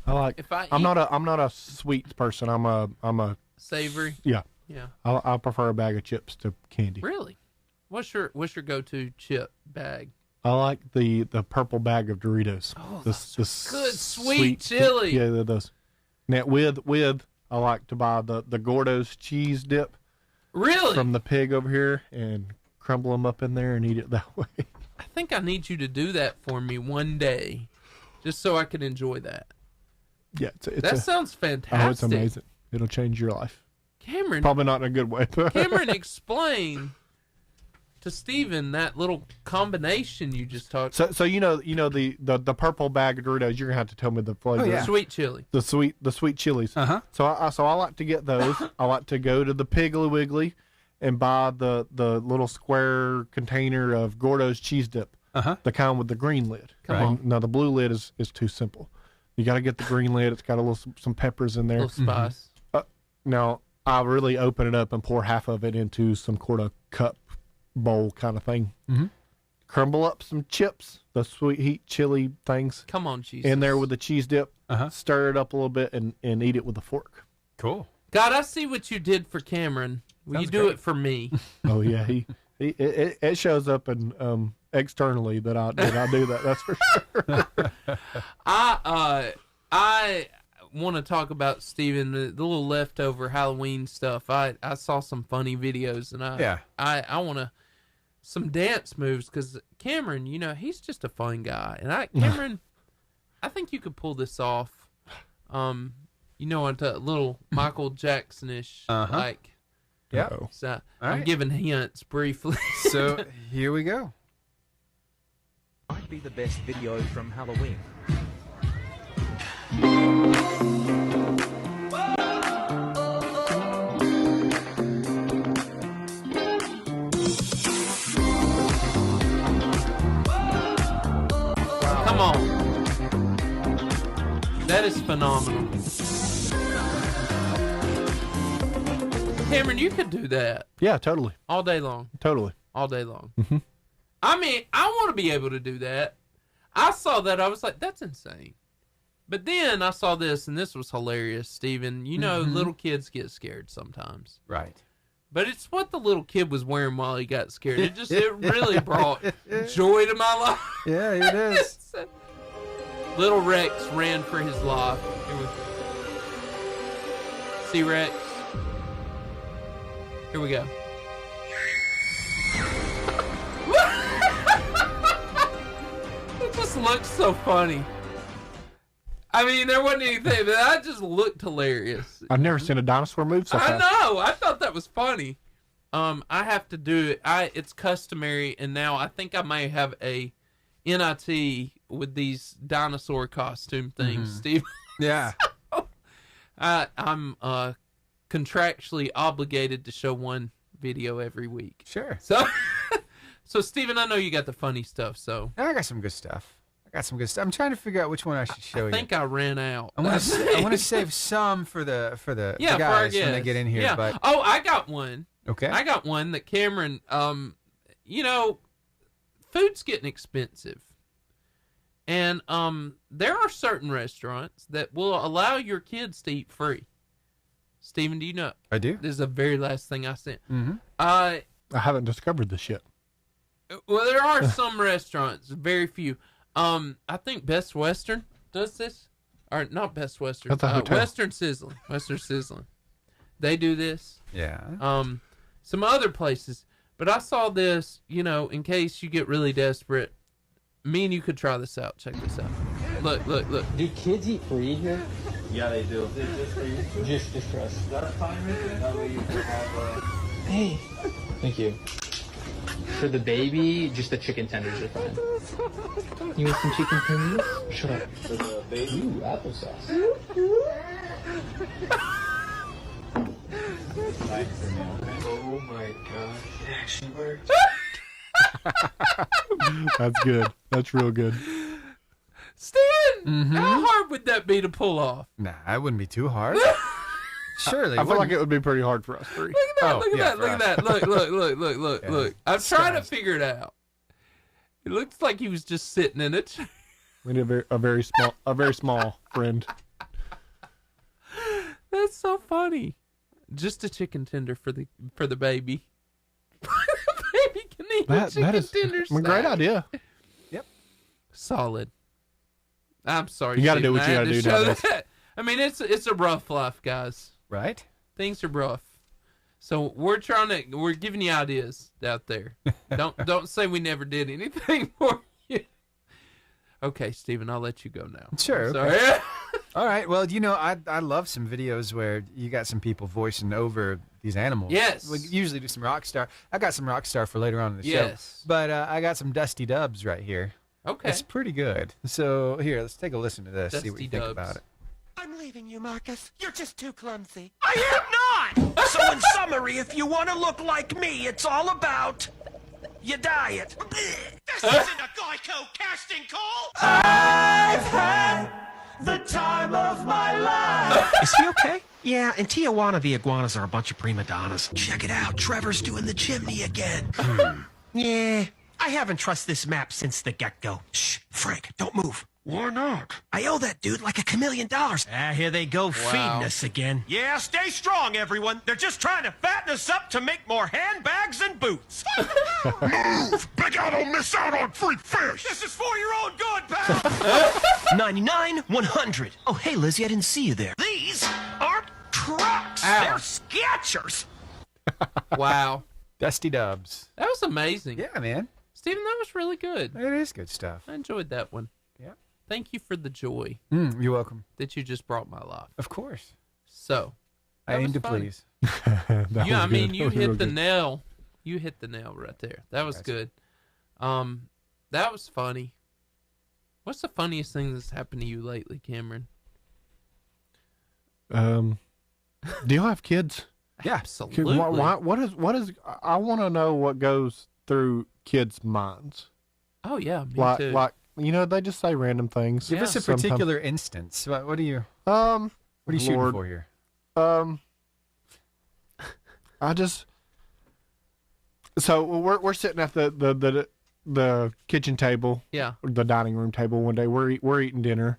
I'm not a sweet person. I'm a savory. Yeah. Yeah. I prefer a bag of chips to candy. Really? What's your go-to chip bag? I like the purple bag of Doritos. Oh, the good sweet chili. Yeah, those. Now with I like to buy the Gordo's cheese dip. Really? From the pig over here and crumble them up in there and eat it that way. I think I need you to do that for me one day, just so I can enjoy that. Yeah, that sounds fantastic. Oh, it's amazing. It'll change your life. Cameron, probably not in a good way. Cameron, explain to Steven that little combination you just talked. So you know the purple bag of Doritos. You're gonna have to tell me the flavor. Oh, yeah. Sweet chili. The sweet chilies. So I like to get those. I like to go to the Piggly Wiggly and buy the little square container of Gordo's cheese dip. The kind with the green lid. Come on. Now the blue lid is too simple. You got to get the green lid. It's got a little some peppers in there. A little spice. Now I really open it up and pour half of it into some sort of cup bowl kind of thing. Crumble up some chips, the sweet heat chili things. Come on, Jesus. In there with the cheese dip. Stir it up a little bit and eat it with a fork. Cool. God, I see what you did for Cameron Will you do it for me? Oh yeah, it shows up in externally that I do that. That's for sure. I want to talk about Steven, the little leftover Halloween stuff. I saw some funny videos, and I want to some dance moves because Cameron, he's just a fun guy, and Cameron, I think you could pull this off. A little Michael Jackson-ish, like. Yeah. So I'm giving hints briefly. So here we go. Might be the best video from Halloween. Come on. That is phenomenal. Cameron, you could do that. Yeah, totally. All day long. Totally. All day long. Mm-hmm. I mean, I want to be able to do that. I saw that. I was like, that's insane. But then I saw this, and this was hilarious, Steven. Little kids get scared sometimes. Right. But it's what the little kid was wearing while he got scared. It really brought joy to my life. Yeah, it is. Little Rex ran for his life. See Rex? Here we go. It just looks so funny. I mean, there wasn't anything, but that just looked hilarious. I've never seen a dinosaur move so fast. I know. I thought that was funny. I have to do it. It's customary, and now I think I may have a NIT with these dinosaur costume things, Steve. Yeah. So, I'm contractually obligated to show one video every week. Sure. So Steven, I know you got the funny stuff. So I got some good stuff. I'm trying to figure out which one I should show you. I think I ran out. I want to save some for the guys for our when they get in here. Yeah. But I got one. Okay. I got one that Cameron. Food's getting expensive, and there are certain restaurants that will allow your kids to eat free. Steven, do you know? I do. This is the very last thing I sent. Mm-hmm. I haven't discovered this yet. Well, there are some restaurants, very few. I think Best Western does this, or not Best Western. That's a hotel. Western Sizzling. They do this. Yeah. Some other places, but I saw this. In case you get really desperate, me and you could try this out. Check this out. Look. Do kids eat free here? Yeah, they do. Just for you? Just for us. That's fine right there. That way you can have Hey. Thank you. For the baby, just the chicken tenders are fine. You want some chicken tenders? Shut up. For the baby. Ooh, applesauce. Oh my gosh. It actually worked. That's good. That's real good. Steven, how hard would that be to pull off? Nah, it wouldn't be too hard. Surely. I feel like it would be pretty hard for us three. Look at that. Look. I'm trying to figure it out. It looks like he was just sitting in it. We need a very small friend. That's so funny. Just a chicken tender for the baby. The baby can eat chicken tenders. A great idea. Yep. Solid. I'm sorry. You got to do what you got to do nowadays. I mean, it's a rough life, guys. Right? Things are rough. So we're giving you ideas out there. Don't say we never did anything for you. Okay, Steven, I'll let you go now. Sure. Sorry. Okay. All right. Well, I love some videos where you got some people voicing over these animals. Yes. We usually do some Rockstar. I got some Rockstar for later on in the show. Yes. But I got some Dusty Dubs right here. Okay. It's pretty good. So here, let's take a listen to this. See what you think about it. I'm leaving you, Marcus. You're just too clumsy. I am not! So in summary, if you want to look like me, it's all about your diet. This isn't a Geico casting call! I've had the time of my life. Is he okay? Yeah, in Tijuana, the iguanas are a bunch of prima donnas. Check it out. Trevor's doing the chimney again. Yeah, I haven't trusted this map since the get-go. Shh, Frank, don't move. Why not? I owe that dude like $1 million. Ah, here they go feeding us again. Yeah, stay strong, everyone. They're just trying to fatten us up to make more handbags and boots. Move! Big Al don't miss out on free fish. This is for your own good, pal. 99, 100. Oh, hey, Lizzie, I didn't see you there. These aren't Crocs. Ow. They're Skechers. Wow. Dusty Dubs. That was amazing. Yeah, man. Steven, that was really good. It is good stuff. I enjoyed that one. Yeah. Thank you for the joy You're welcome. that you just brought my life. Of course. So, I that aim was to funny. please. Yeah, I mean, you That was real hit the good. nail. You hit the nail right there. That was good. That was funny. What's the funniest thing that's happened to you lately, Cameron? Do you have kids? Yeah, absolutely. What is? I want to know what goes through kids' minds. Oh yeah, me like, too. Like they just say random things. Give us a sometimes. particular instance. What are you? What are you shooting for here? I just. So we're sitting at the kitchen table. Yeah. The dining room table one day. We're eating dinner,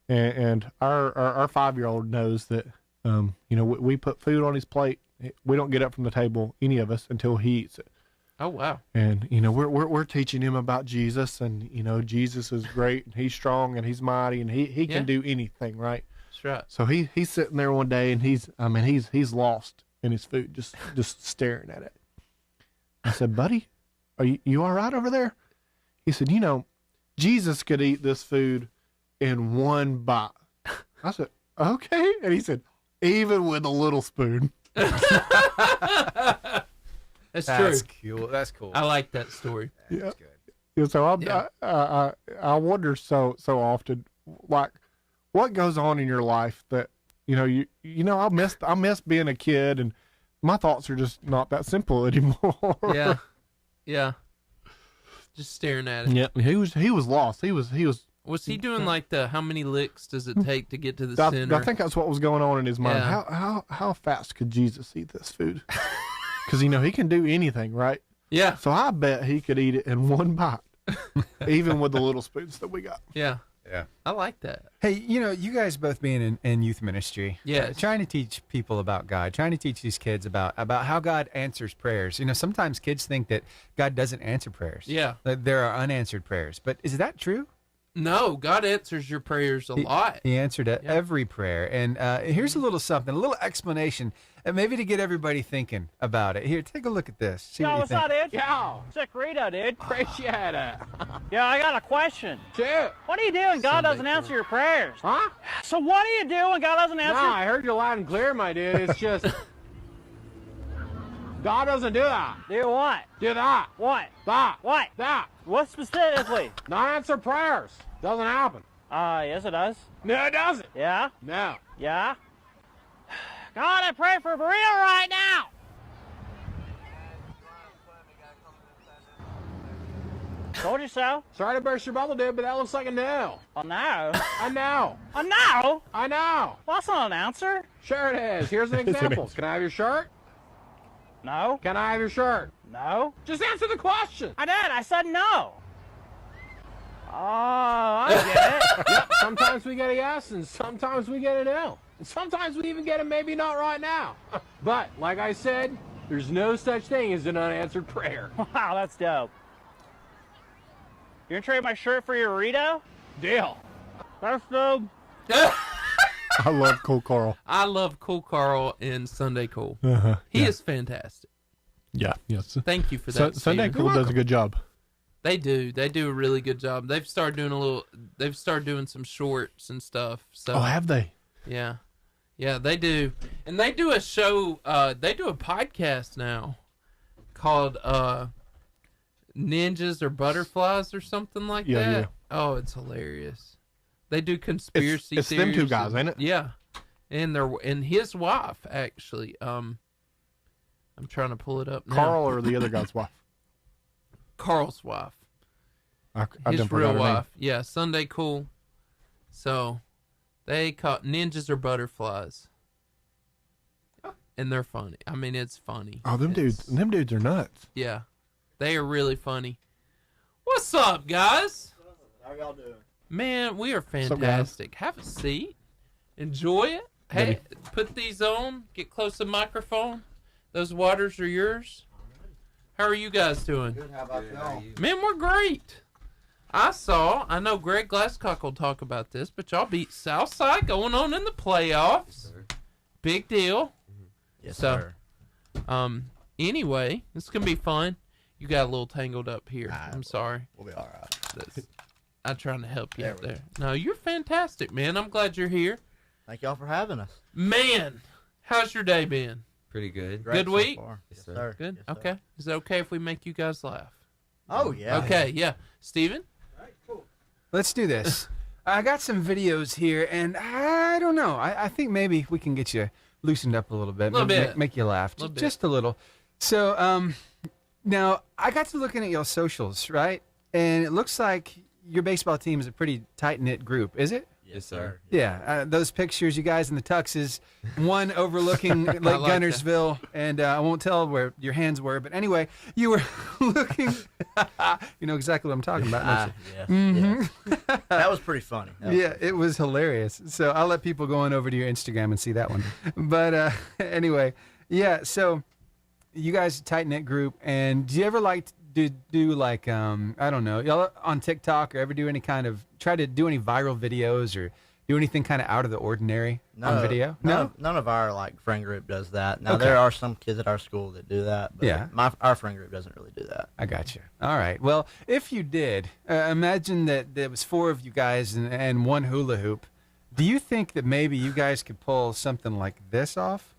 and our 5-year-old knows that we put food on his plate. We don't get up from the table, any of us, until he eats it. Oh wow. And we're teaching him about Jesus, and Jesus is great, and he's strong, and he's mighty, and he can do anything, right? That's right. So he's sitting there one day, and he's lost in his food, just staring at it. I said, buddy, are you all right over there? He said, Jesus could eat this food in one bite. I said, okay. And he said, even with a little spoon. That's true. Cool. That's cool. I like that story. That's good. Yeah, so I wonder so often, like, what goes on in your life that I miss being a kid, and my thoughts are just not that simple anymore. Yeah. Just staring at it. Yeah, he was lost. He was. Was he doing like the how many licks does it take to get to the center? I think that's what was going on in his mind. Yeah. How fast could Jesus eat this food? Because he can do anything, right? Yeah. So I bet he could eat it in one bite, even with the little spoons that we got. Yeah. Yeah. I like that. Hey, you guys both being in youth ministry. Yes. Trying to teach people about God, trying to teach these kids about how God answers prayers. Sometimes kids think that God doesn't answer prayers. Yeah. That there are unanswered prayers. But is that true? No, God answers your prayers a lot. He answered every prayer. And here's a little something, a little explanation, maybe to get everybody thinking about it. Here, take a look at this. See what you what's think. up, dude? Yo, Sick Rita, dude. appreciate it. Yeah, I got a question. Shoot. What do you do when God doesn't answer your prayers? Huh? So what do you do when God doesn't answer? No, I heard you loud and clear, my dude. It's just... God doesn't do that. Do what? Do that. What? That. What? That. What specifically? Not answer prayers. Doesn't happen. Yes, it does. No, it doesn't. Yeah? No. Yeah? God, I pray for burrito right now! Told you so. Sorry to burst your bubble, dude, but that looks like a no. A no? A no. A no? I know. Well, that's not an answer. Sure it is. Here's an example. Can I have your shirt? No. Can I have your shirt? No. Just answer the question. I did. I said no. Oh, I get it. Yep, sometimes we get a yes, and sometimes we get a no. And sometimes we even get a maybe not right now. But, like I said, there's no such thing as an unanswered prayer. Wow, that's dope. You gonna trade my shirt for your burrito? Deal. That's dope. I love Cool Carl. I love Cool Carl and Sunday Cool. Uh-huh. He is fantastic. Yeah. Yes. Thank you for that. Sunday Steven. Cool does a good job. They do a really good job. They've started doing some shorts and stuff. So have they? Yeah. Yeah, they do. And they do a show, they do a podcast now called Ninjas or Butterflies or something like that. Yeah. Oh, it's hilarious. They do conspiracy It's them theories two guys, ain't it? Yeah. And his wife actually. I'm trying to pull it up now. Carl or the other guy's wife? Carl's wife. I His didn't real forget her name. wife. Yeah, Sunday Cool. So they call Ninjas or Butterflies. And they're funny. I mean, it's funny. Oh, them dudes are nuts. Yeah. They are really funny. What's up, guys? How y'all doing? Man, we are fantastic. Have a seat. Enjoy it. Hey, put these on. Get close to the microphone. Those waters are yours. How are you guys doing? Good. How about y'all? Man, we're great. I know Greg Glasscock will talk about this, but y'all beat Southside going on in the playoffs. Big deal. Yes, so, sir. Anyway, this is going to be fun. You got a little tangled up here. I'm sorry. We'll be all right. I'm trying to help you out there. No, you're fantastic, man. I'm glad you're here. Thank y'all for having us. Man, how's your day been? Pretty good. Good so week? far. Yes, sir. Good? Yes, sir. Okay. Is it okay if we make you guys laugh? Oh, yeah. Okay, yeah. Steven? Let's do this. I got some videos here, and I don't know. I think maybe we can get you loosened up a little bit. Make you laugh. Just a little. So, now, I got to looking at your socials, right? And it looks like your baseball team is a pretty tight-knit group, is it? Yes, sir. Yeah, those pictures, you guys in the tuxes, one overlooking Lake Guntersville, and I won't tell where your hands were, but anyway, you were looking, you know exactly what I'm talking about, don't you? Yes. That was pretty funny. It was hilarious. So I'll let people go on over to your Instagram and see that one. But anyway, yeah, so you guys are a tight-knit group, and do you ever like to do like, I don't know, y'all on TikTok or ever do any kind of, try to do any viral videos or do anything kind of out of the ordinary on video? None of our like friend group does that. Now there are some kids at our school that do that, but our friend group doesn't really do that. I got you. All right. Well, if you did, imagine that there was 4 of you guys and one hula hoop. Do you think that maybe you guys could pull something like this off?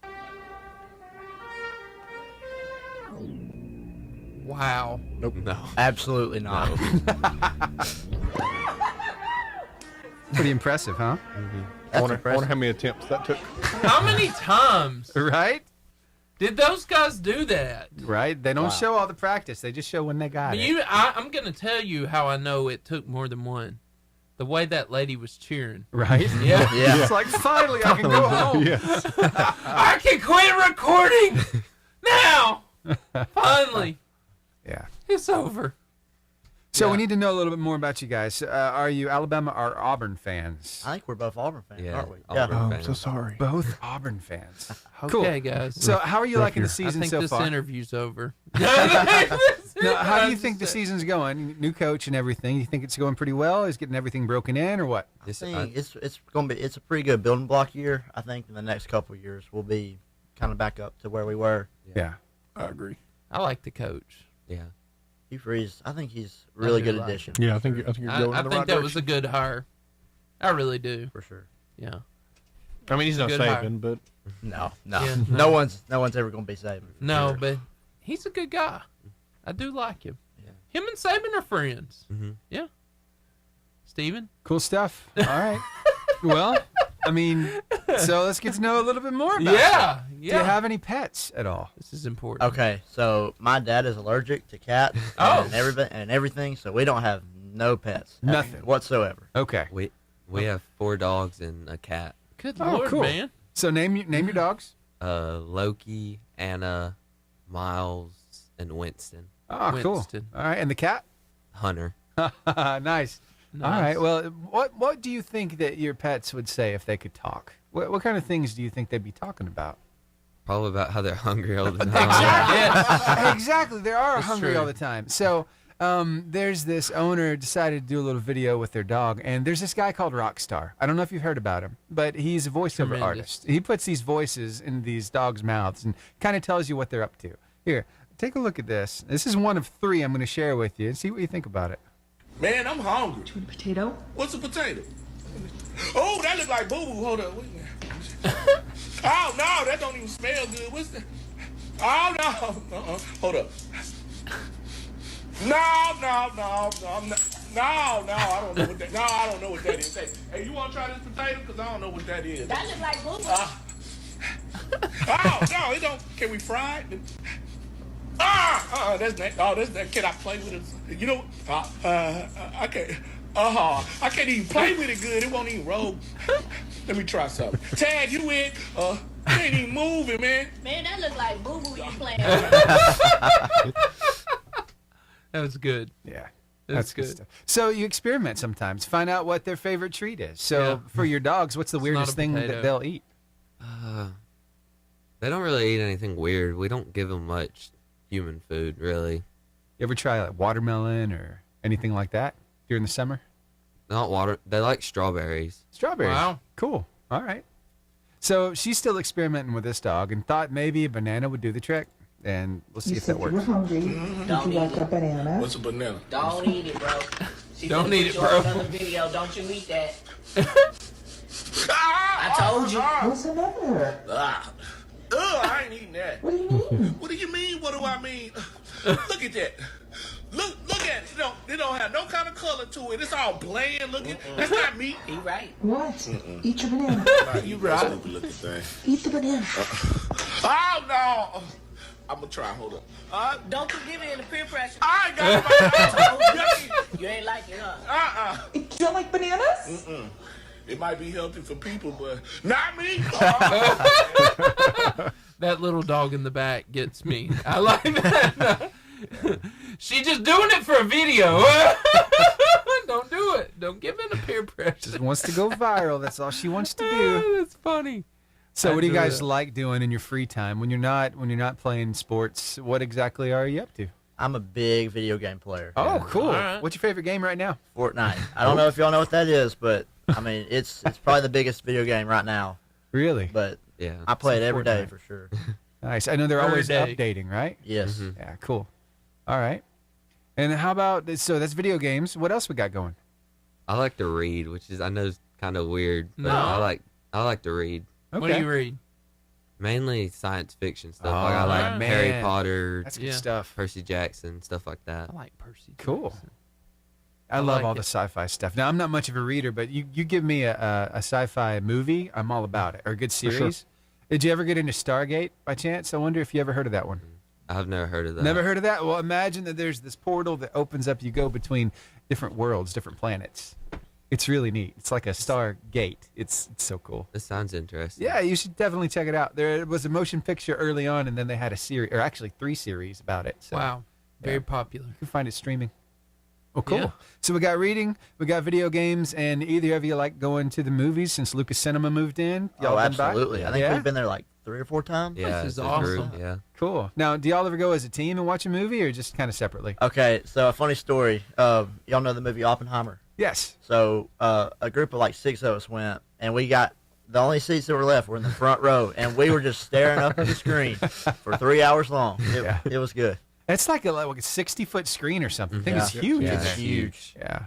Wow. Nope. No. Absolutely not. Pretty impressive, huh? I wonder how many attempts that took. How many times? Right? Did those guys do that? Right? They don't show all the practice. They just show when they got it. I'm going to tell you how I know it took more than one. The way that lady was cheering. Right? Yeah. It's like, finally, I can go home. Yes. I can quit recording now. Finally. Yeah. It's over. So we need to know a little bit more about you guys. Are you Alabama or Auburn fans? I think we're both Auburn fans, aren't we? I'm so sorry. Both Auburn fans. Okay, guys. So how are you liking the season so far? I think this interview's over. Now, how do you think the season's going? New coach and everything. You think it's going pretty well? Is getting everything broken in or what? I think it's a pretty good building block year. I think in the next couple of years we'll be kind of back up to where we were. Yeah. I agree. I like the coach. Yeah. Hugh Freeze, I think he's a really good addition. Yeah, I think you're going in the right that direction. was a good hire. I really do. For sure. Yeah. I mean, he's not saving, but no, Yeah, no one's ever going to be saving. No, sure. but he's a good guy. I do like him. Yeah. Him and Saban are friends. Mm-hmm. Yeah. Steven? Cool stuff. All right. Well, I mean, so let's get to know a little bit more about you. Do you have any pets at all? This is important. Okay, so my dad is allergic to cats and everything, so we don't have no pets. Nothing whatsoever. Okay. We have 4 dogs and a cat. Good Lord, cool. man. So name your dogs. Loki, Anna, Miles, and Winston. Oh, cool. All right, and the cat? Hunter. Nice. All right. Well, what do you think that your pets would say if they could talk? What kind of things do you think they'd be talking about? Probably about how they're hungry all the time. Exactly. They are hungry all the time. So there's this owner decided to do a little video with their dog, and there's this guy called Rockstar. I don't know if you've heard about him, but he's a voiceover artist. He puts these voices in these dogs' mouths and kind of tells you what they're up to. Here, take a look at this. This is one of 3 I'm going to share with you and see what you think about it. Man, I'm hungry. Do you want a potato? What's a potato? Oh, that look like boo-boo. Hold up. Wait a minute. Oh, no, that don't even smell good. What's that? Oh, no. Hold up. No, I don't know what that. No, I don't know what that is. Hey, you want to try this potato? Because I don't know what that is. That look like boo-boo. Oh, no, it don't. Can we fry it? That's that. Oh, that's that. Can I play with it? You know, I can't. I can't even play with it good. It won't even roll. Let me try something. Tag, you in? You ain't even moving, man. Man, that look like boo-boo you playing. That was good. Yeah. That's good stuff. So you experiment sometimes. Find out what their favorite treat is. So for your dogs, what's the weirdest thing that they'll eat? They don't really eat anything weird. We don't give them much human food, really. You ever try like watermelon or anything like that during the summer? Not water. They like strawberries. Strawberries. Wow. Cool. All right. So she's still experimenting with this dog and thought maybe a banana would do the trick. And we'll see if that works. You were hungry. Did you like a banana? What's a banana? Don't eat it, bro. Don't eat it, bro. Another video. Don't you eat that? I told you. What's the matter? I ain't eating that. What do you mean? What do you mean? What do I mean? Look at that. Look at it. It don't have no kind of color to it. It's all bland looking. That's not meat. He right. What? Eat your banana. You right. Stupid looking thing. Eat the banana. Oh no. I'm gonna try. Hold up. Don't you give in to peer pressure. I ain't got it. You ain't like it, huh? You don't like bananas? It might be healthy for people, but not me. That little dog in the back gets me. I like that. She just doing it for a video. Don't do it. Don't give in to peer pressure. Just wants to go viral. That's all she wants to do. That's funny. So what do you guys like doing in your free time when you're not playing sports? What exactly are you up to? I'm a big video game player. Oh, cool. Right. What's your favorite game right now? Fortnite. I don't know if y'all know what that is, but I mean, it's probably the biggest video game right now. Really? But yeah, I play it every day Fortnite. for sure. Nice. I know they're always day. updating, right? Yes. Mm-hmm. Yeah, cool. All right. And how about, so that's video games. What else we got going? I like to read, which is, I know is kind of weird, but No. I like to read. Okay. What do you read? Mainly science fiction stuff. Oh, Like I like man. Harry Potter, That's good stuff. Percy Jackson, stuff like that. I like Percy. Cool. Jackson. I love like all it. the sci-fi stuff. Now, I'm not much of a reader, but you give me a sci-fi movie, I'm all about it, or a good sure. series. Did you ever get into Stargate by chance? I wonder if you ever heard of that one. I've never heard of that. Never heard of that? Well, imagine that there's this portal that opens up. You go between different worlds, different planets. It's really neat. It's like a Stargate. It's so cool. This sounds interesting. Yeah, you should definitely check it out. There was a motion picture early on, and then they had a series, or actually 3 series about it. So, Wow. Very yeah. popular. You can find it streaming. Oh, cool. Yeah. So we got reading, we got video games, and either of you like going to the movies since Lucas Cinema moved in? Y'all Oh, been by? absolutely. I think we've been there like 3 or 4 times. Yeah, This is it's a group, awesome. yeah. Cool. Now, do y'all ever go as a team and watch a movie, or just kind of separately? Okay, so a funny story. Y'all know the movie Oppenheimer? Yes. So a group of like 6 of us went, and we got the only seats that were left were in the front row, and we were just staring up at the screen for 3 hours long. It was good. It's like a 60-foot screen or something. I think it's huge. Yeah, in there. it's huge. Yeah.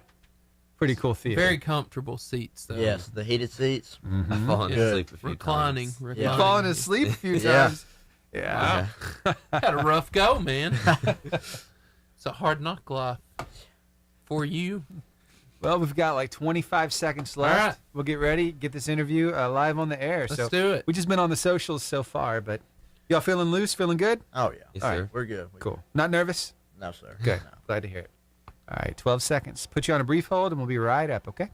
Pretty cool theater. Very comfortable seats, though. Yes, the heated seats. I've fallen asleep a few Reclining. times. Reclining. You've fallen asleep a few Yeah. times. Yeah. Wow. Had a rough go, man. It's a hard knock life for you. Well, we've got like 25 seconds left. All right. We'll get ready, get this interview live on the air. Let's do it. We've just been on the socials so far, but y'all feeling loose, feeling good? Oh, yeah. Yes, All sir. right. We're good. Cool. Not nervous? No, sir. Good. No. Glad to hear it. All right, 12 seconds. Put you on a brief hold, and we'll be right up, okay?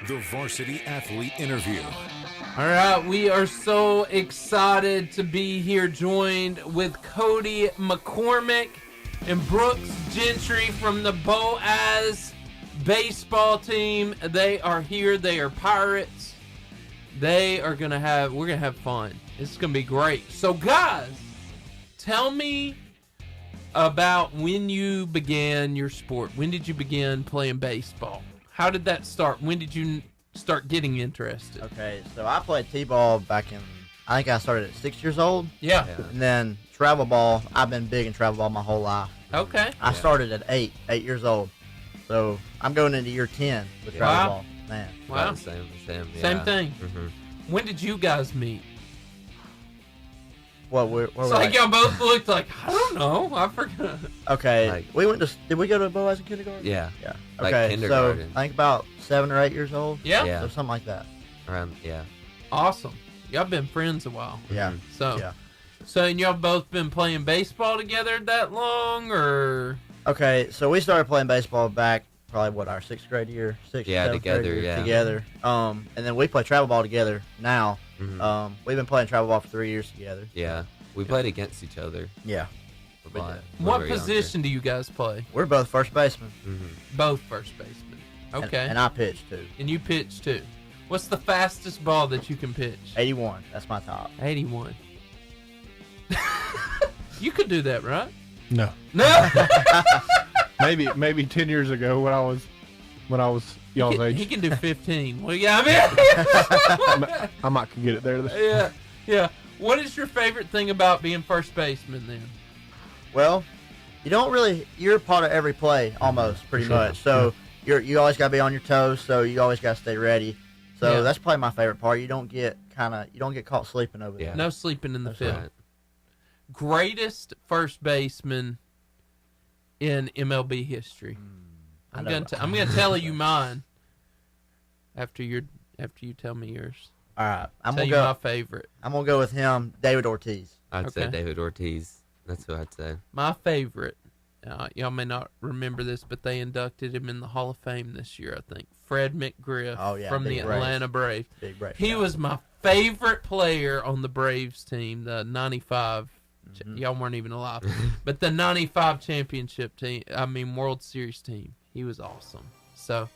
The Varsity Athlete Interview. All right, we are so excited to be here joined with Cody McCormick and Brooks Gentry from the Boaz Baseball team. They are here. They are Pirates. We're going to have fun. It's going to be great. So guys, tell me about when you began your sport. When did you begin playing baseball? How did that start? When did you start getting interested? Okay, so I played T-ball back in, I think I started at 6 years old. Yeah. And then travel ball, I've been big in travel ball my whole life. Okay. I started at 8 years old. So I'm going into year 10 with travel Wow. ball. Man. Wow. About the same, yeah. Same thing. Mm-hmm. When did you guys meet? Well, we're It's like y'all both looked like, I don't know. I forgot. Okay, Like- we went to, did we go to Boaz in kindergarten? Yeah. Yeah. Like Okay, kindergarten. so I think about 7 or 8 years old. Yeah. Yeah. So something like that. Around, yeah. Awesome. Y'all been friends a while. Yeah. So, Yeah. so and y'all both been playing baseball together that long, or? Okay, so we started playing baseball back probably our 6th grade year, together, together. And then we play travel ball together now. Mhm. We've been playing travel ball for 3 years together. Yeah, we played against each other. Yeah. A lot. What position do you guys play? We're both first basemen. Both first basemen. Okay. And I pitch too. And you pitch too. What's the fastest ball that you can pitch? 81. That's my top. 81. You could do that, right? No. No. maybe 10 years ago when I was y'all's age. He can do 15. Well, yeah, I mean, I might could get it there. yeah. What is your favorite thing about being first baseman then? Well, you're a part of every play almost, pretty much. So you always got to be on your toes. So you always got to stay ready. So that's probably my favorite part. You don't get caught sleeping over there. No sleeping in the field. Right. Greatest first baseman in MLB history. I'm gonna tell you mine after you tell me yours. All right, I'm gonna go my favorite. I'm gonna go with him, David Ortiz. I'd say David Ortiz. That's who I'd say. My favorite. Y'all may not remember this, but they inducted him in the Hall of Fame this year, I think. Fred McGriff from the Atlanta Braves. Big Braves. He was my favorite player on the Braves team, the 95. Y'all weren't even alive. But the 95 championship team, World Series team. He was awesome. So,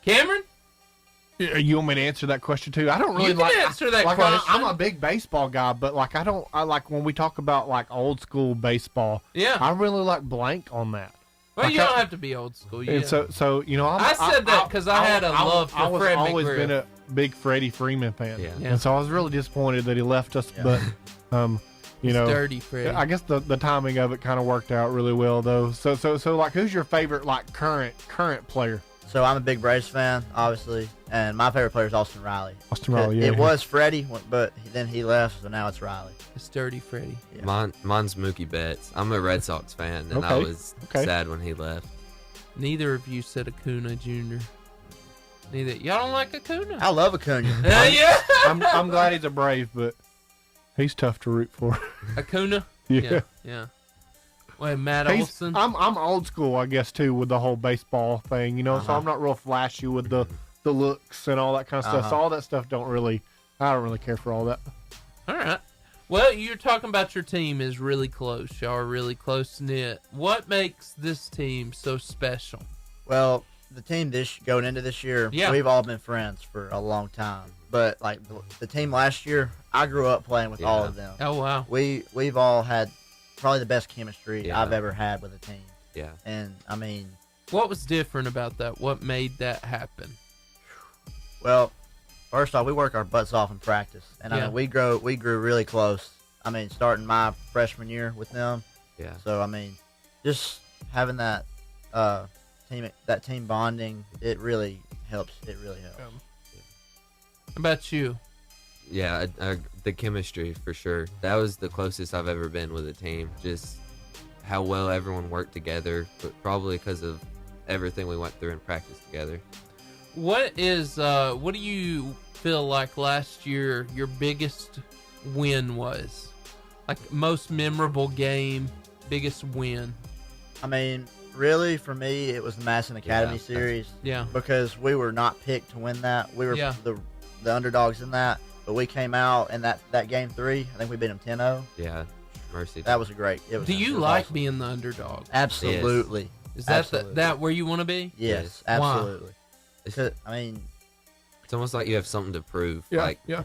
Cameron? You want me to answer that question too? I don't really answer that question. I'm a big baseball guy, but I like when we talk about like old school baseball. Yeah. I really like blank on that. Well, like you don't have to be old school. Yeah. And so I said that because I had a love for Fred McGriff. I've always been a big Freddie Freeman fan. Yeah. And so I was really disappointed that he left us. Yeah. But dirty Freddie. I guess the timing of it kind of worked out really well though. So like, who's your favorite like current player? So I'm a big Braves fan, obviously, and my favorite player is Austin Riley. It was Freddie, but then he left, so now it's Riley. It's dirty Freddie. Yeah. Mine's Mookie Betts. I'm a Red Sox fan, and I was sad when he left. Neither of you said Acuna Jr. Neither. Y'all don't like Acuna? I love Acuna. Yeah. I'm glad he's a Brave, but he's tough to root for. Acuna? Yeah. Wait, Matt Olson? I'm old school, I guess, too, with the whole baseball thing, so I'm not real flashy with the looks and all that kind of stuff. So all that stuff I don't really care for all that. All right. Well, you're talking about your team is really close. Y'all are really close-knit. What makes this team so special? Well, the team going into this year, we've all been friends for a long time. But like the team last year, I grew up playing with all of them. Oh, wow. We've all had probably the best chemistry I've ever had with a team. Yeah. And what was different about that? What made that happen? Well, first off, we work our butts off in practice, and we grew really close. Starting my freshman year with them. Yeah. So just having that team bonding, it really helps. It really helps. How about you? Yeah, the chemistry for sure. That was the closest I've ever been with a team. Just how well everyone worked together, but probably because of everything we went through in practice together. What do you feel like last year your biggest win was? Like most memorable game, biggest win? Really, for me, it was the Madison Academy Series. Yeah. Because we were not picked to win that. We were the underdogs in that. But we came out in that game 3. I think we beat them 10-0. Yeah, mercy. That was great. Do you like awesome. Being the underdog? Absolutely. Is that that where you want to be? Yes, absolutely. It's almost like you have something to prove. Yeah.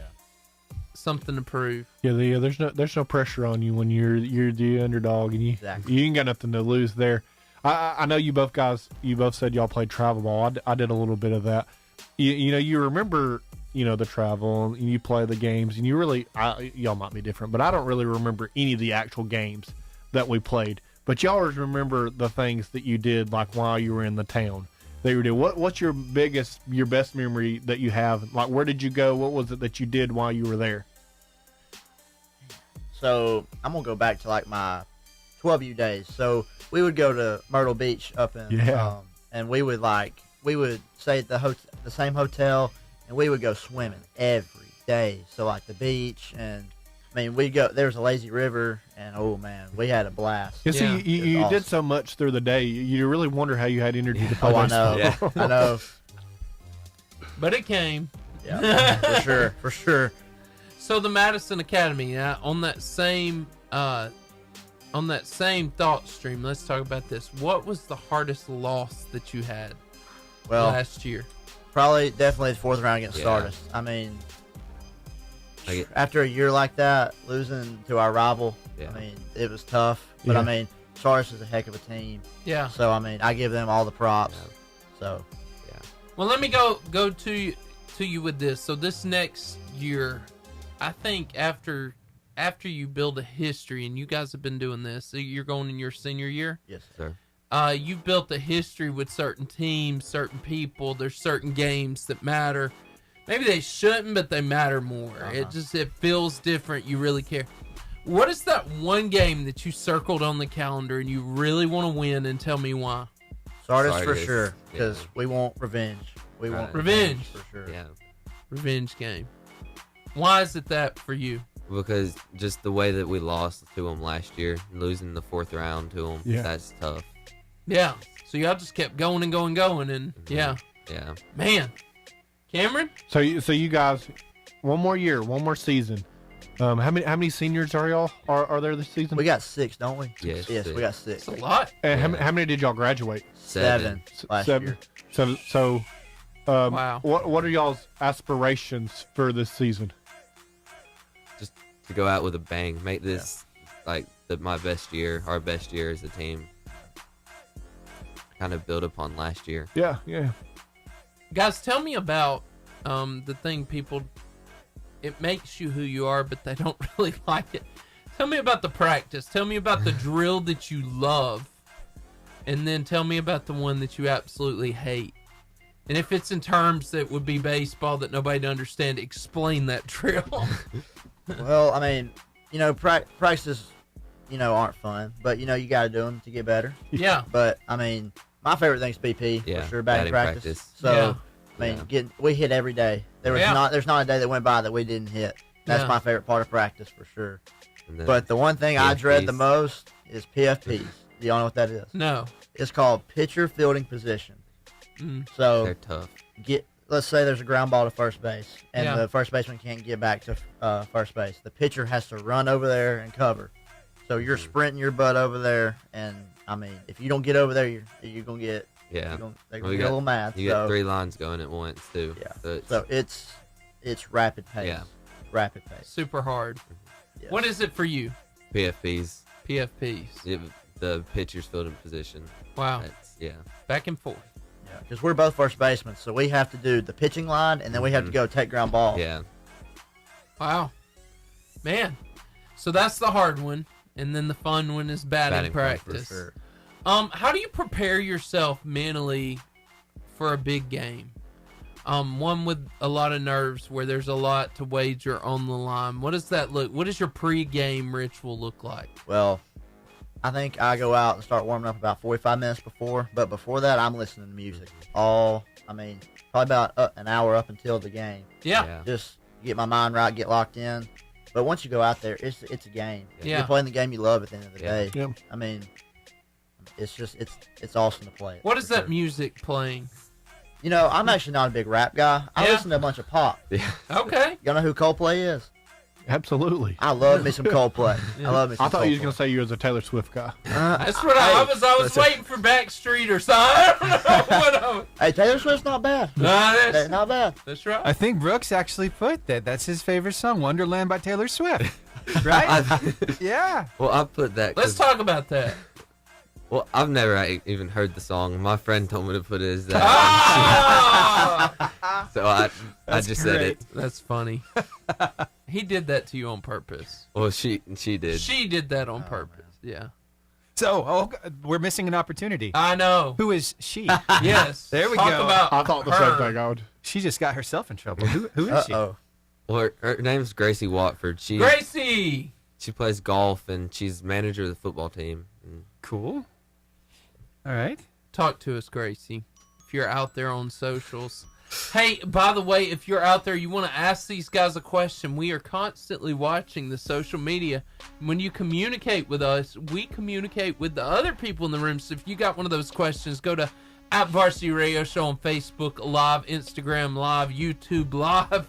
Something to prove. Yeah. There's no pressure on you when you're the underdog, and you ain't got nothing to lose there. I know you both said y'all played travel ball. I did a little bit of that. You remember. The travel, and you play the games, and you really, y'all might be different, but I don't really remember any of the actual games that we played. But y'all always remember the things that you did, like while you were in the town that you did. What's your best memory that you have? Like, where did you go? What was it that you did while you were there? So I'm gonna go back to like my 12U days. So we would go to Myrtle Beach up in, and we would stay at the same hotel. And we would go swimming every day. So like the beach, and mean, we go. There was a lazy river, and oh man, we had a blast. You see, you awesome. did so much through the day. You really wonder how you had energy to play I baseball. know. I know. But it came. Yeah, for sure. So the Madison Academy, on that same thought stream, let's talk about this. What was the hardest loss that you had last year? Definitely the 4th round against Stardust. I mean, after a year like that, losing to our rival, I mean, it was tough. But I mean, Stardust is a heck of a team. Yeah. So I mean, I give them all the props. So. Well, let me go to you with this. So this next year, I think after you build a history, and you guys have been doing this, so you're going in your senior year? Yes, sir. You've built a history with certain teams, certain people. There's certain games that matter. Maybe they shouldn't, but they matter more. It feels different. You really care. What is that one game that you circled on the calendar and you really want to win, and tell me why? Stardust for sure, because we want revenge. We want revenge for sure. Yeah. Revenge game. Why is it that for you? Because just the way that we lost to them last year, losing the 4th round to them, that's tough. Yeah. So y'all just kept going and going, and yeah. Man, Cameron. So you guys, one more year, one more season. How many seniors are y'all? Are there this season? We got 6, don't we? Yes, we got 6. That's a lot. And how many did y'all graduate? 7 last year. So wow. What are y'all's aspirations for this season? Just to go out with a bang, make this my best year, our best year as a team. Kind of build upon last year. Yeah. Guys, tell me about the thing people. It makes you who you are, but they don't really like it. Tell me about the practice. Tell me about the drill that you love, and then tell me about the one that you absolutely hate. And if it's in terms that would be baseball that nobody would understand, explain that drill. Well, I mean, practices, aren't fun, but you got to do them to get better. Yeah. But I mean, my favorite thing's BP for sure, batting practice. So I mean, we hit every day. There's not a day that went by that we didn't hit. That's my favorite part of practice for sure. But the one thing I dread the most is PFPs. Do y'all know what that is? No. It's called pitcher fielding position. So they're tough. Let's say there's a ground ball to first base, and the first baseman can't get back to first base. The pitcher has to run over there and cover. So you're sprinting your butt over there, and I mean, if you don't get over there, you're gonna get they're gonna get a little mad. You got 3 lines going at once too. Yeah. So it's rapid pace. Yeah. Rapid pace. Super hard. Yes. What is it for you? PFPs. The pitcher's fielding position. Wow. Back and forth. Yeah, because we're both first basemen, so we have to do the pitching line, and then we have to go take ground ball. Yeah. Wow. Man. So that's the hard one, and then the fun one is batting practice. For sure. How do you prepare yourself mentally for a big game? One with a lot of nerves, where there's a lot to wager on the line. What does that look? What does your pre-game ritual look like? Well, I think I go out and start warming up about 45 minutes before, but before that, I'm listening to music. Probably about an hour up until the game. Yeah. Just get my mind right, get locked in. But once you go out there, it's a game. Yeah. You're playing the game you love at the end of the day. Yeah. I mean, it's awesome to play it. What is that music playing? I'm actually not a big rap guy. I listen to a bunch of pop. Yeah. Okay. Y'all know who Coldplay is? Absolutely. I love me some Coldplay. I love me some I thought Coldplay. you was going to say you was a Taylor Swift guy. That's what I was waiting for Backstreet or something. I don't know. Hey, Taylor Swift's not bad. Not bad. That's right. I think Brooks actually put that. That's his favorite song, Wonderland by Taylor Swift. Right? Yeah. Well, I put that. Let's talk about that. Well, I've never even heard the song. My friend told me to put it as that. So I just said it. That's funny. He did that to you on purpose. Well, she did. She did that on purpose. Yeah. So, we're missing an opportunity. I know. Who is she? Yes. There we Talk go. about I thought the same thing. I would. She just got herself in trouble. Who is she? Uh-oh. Well, her name's Gracie Watford. Gracie! She plays golf, and she's manager of the football team. Cool. All right. Talk to us, Gracie. If you're out there on socials. Hey, by the way, if you're out there, you want to ask these guys a question, we are constantly watching the social media. When you communicate with us, we communicate with the other people in the room. So if you got one of those questions, go to @Varsity Radio Show on Facebook Live, Instagram Live, YouTube Live,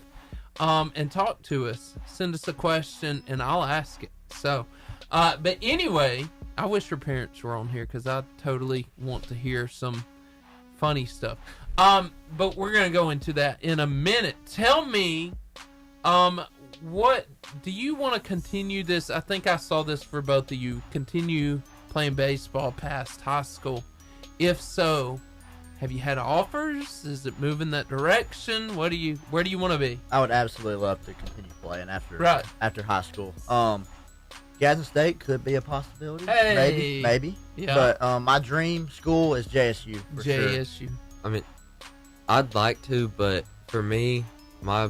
and talk to us. Send us a question, and I'll ask it. So, but anyway, I wish your parents were on here because I totally want to hear some funny stuff. But we're going to go into that in a minute. Tell me, what do you want to continue this? I think I saw this for both of you. Continue playing baseball past high school. If so, have you had offers? Is it moving that direction? Where do you want to be? I would absolutely love to continue playing after high school. Gadsden State could be a possibility. Hey. Maybe. Yeah. But my dream school is JSU. For JSU. Sure. I mean, I'd like to, but for me, my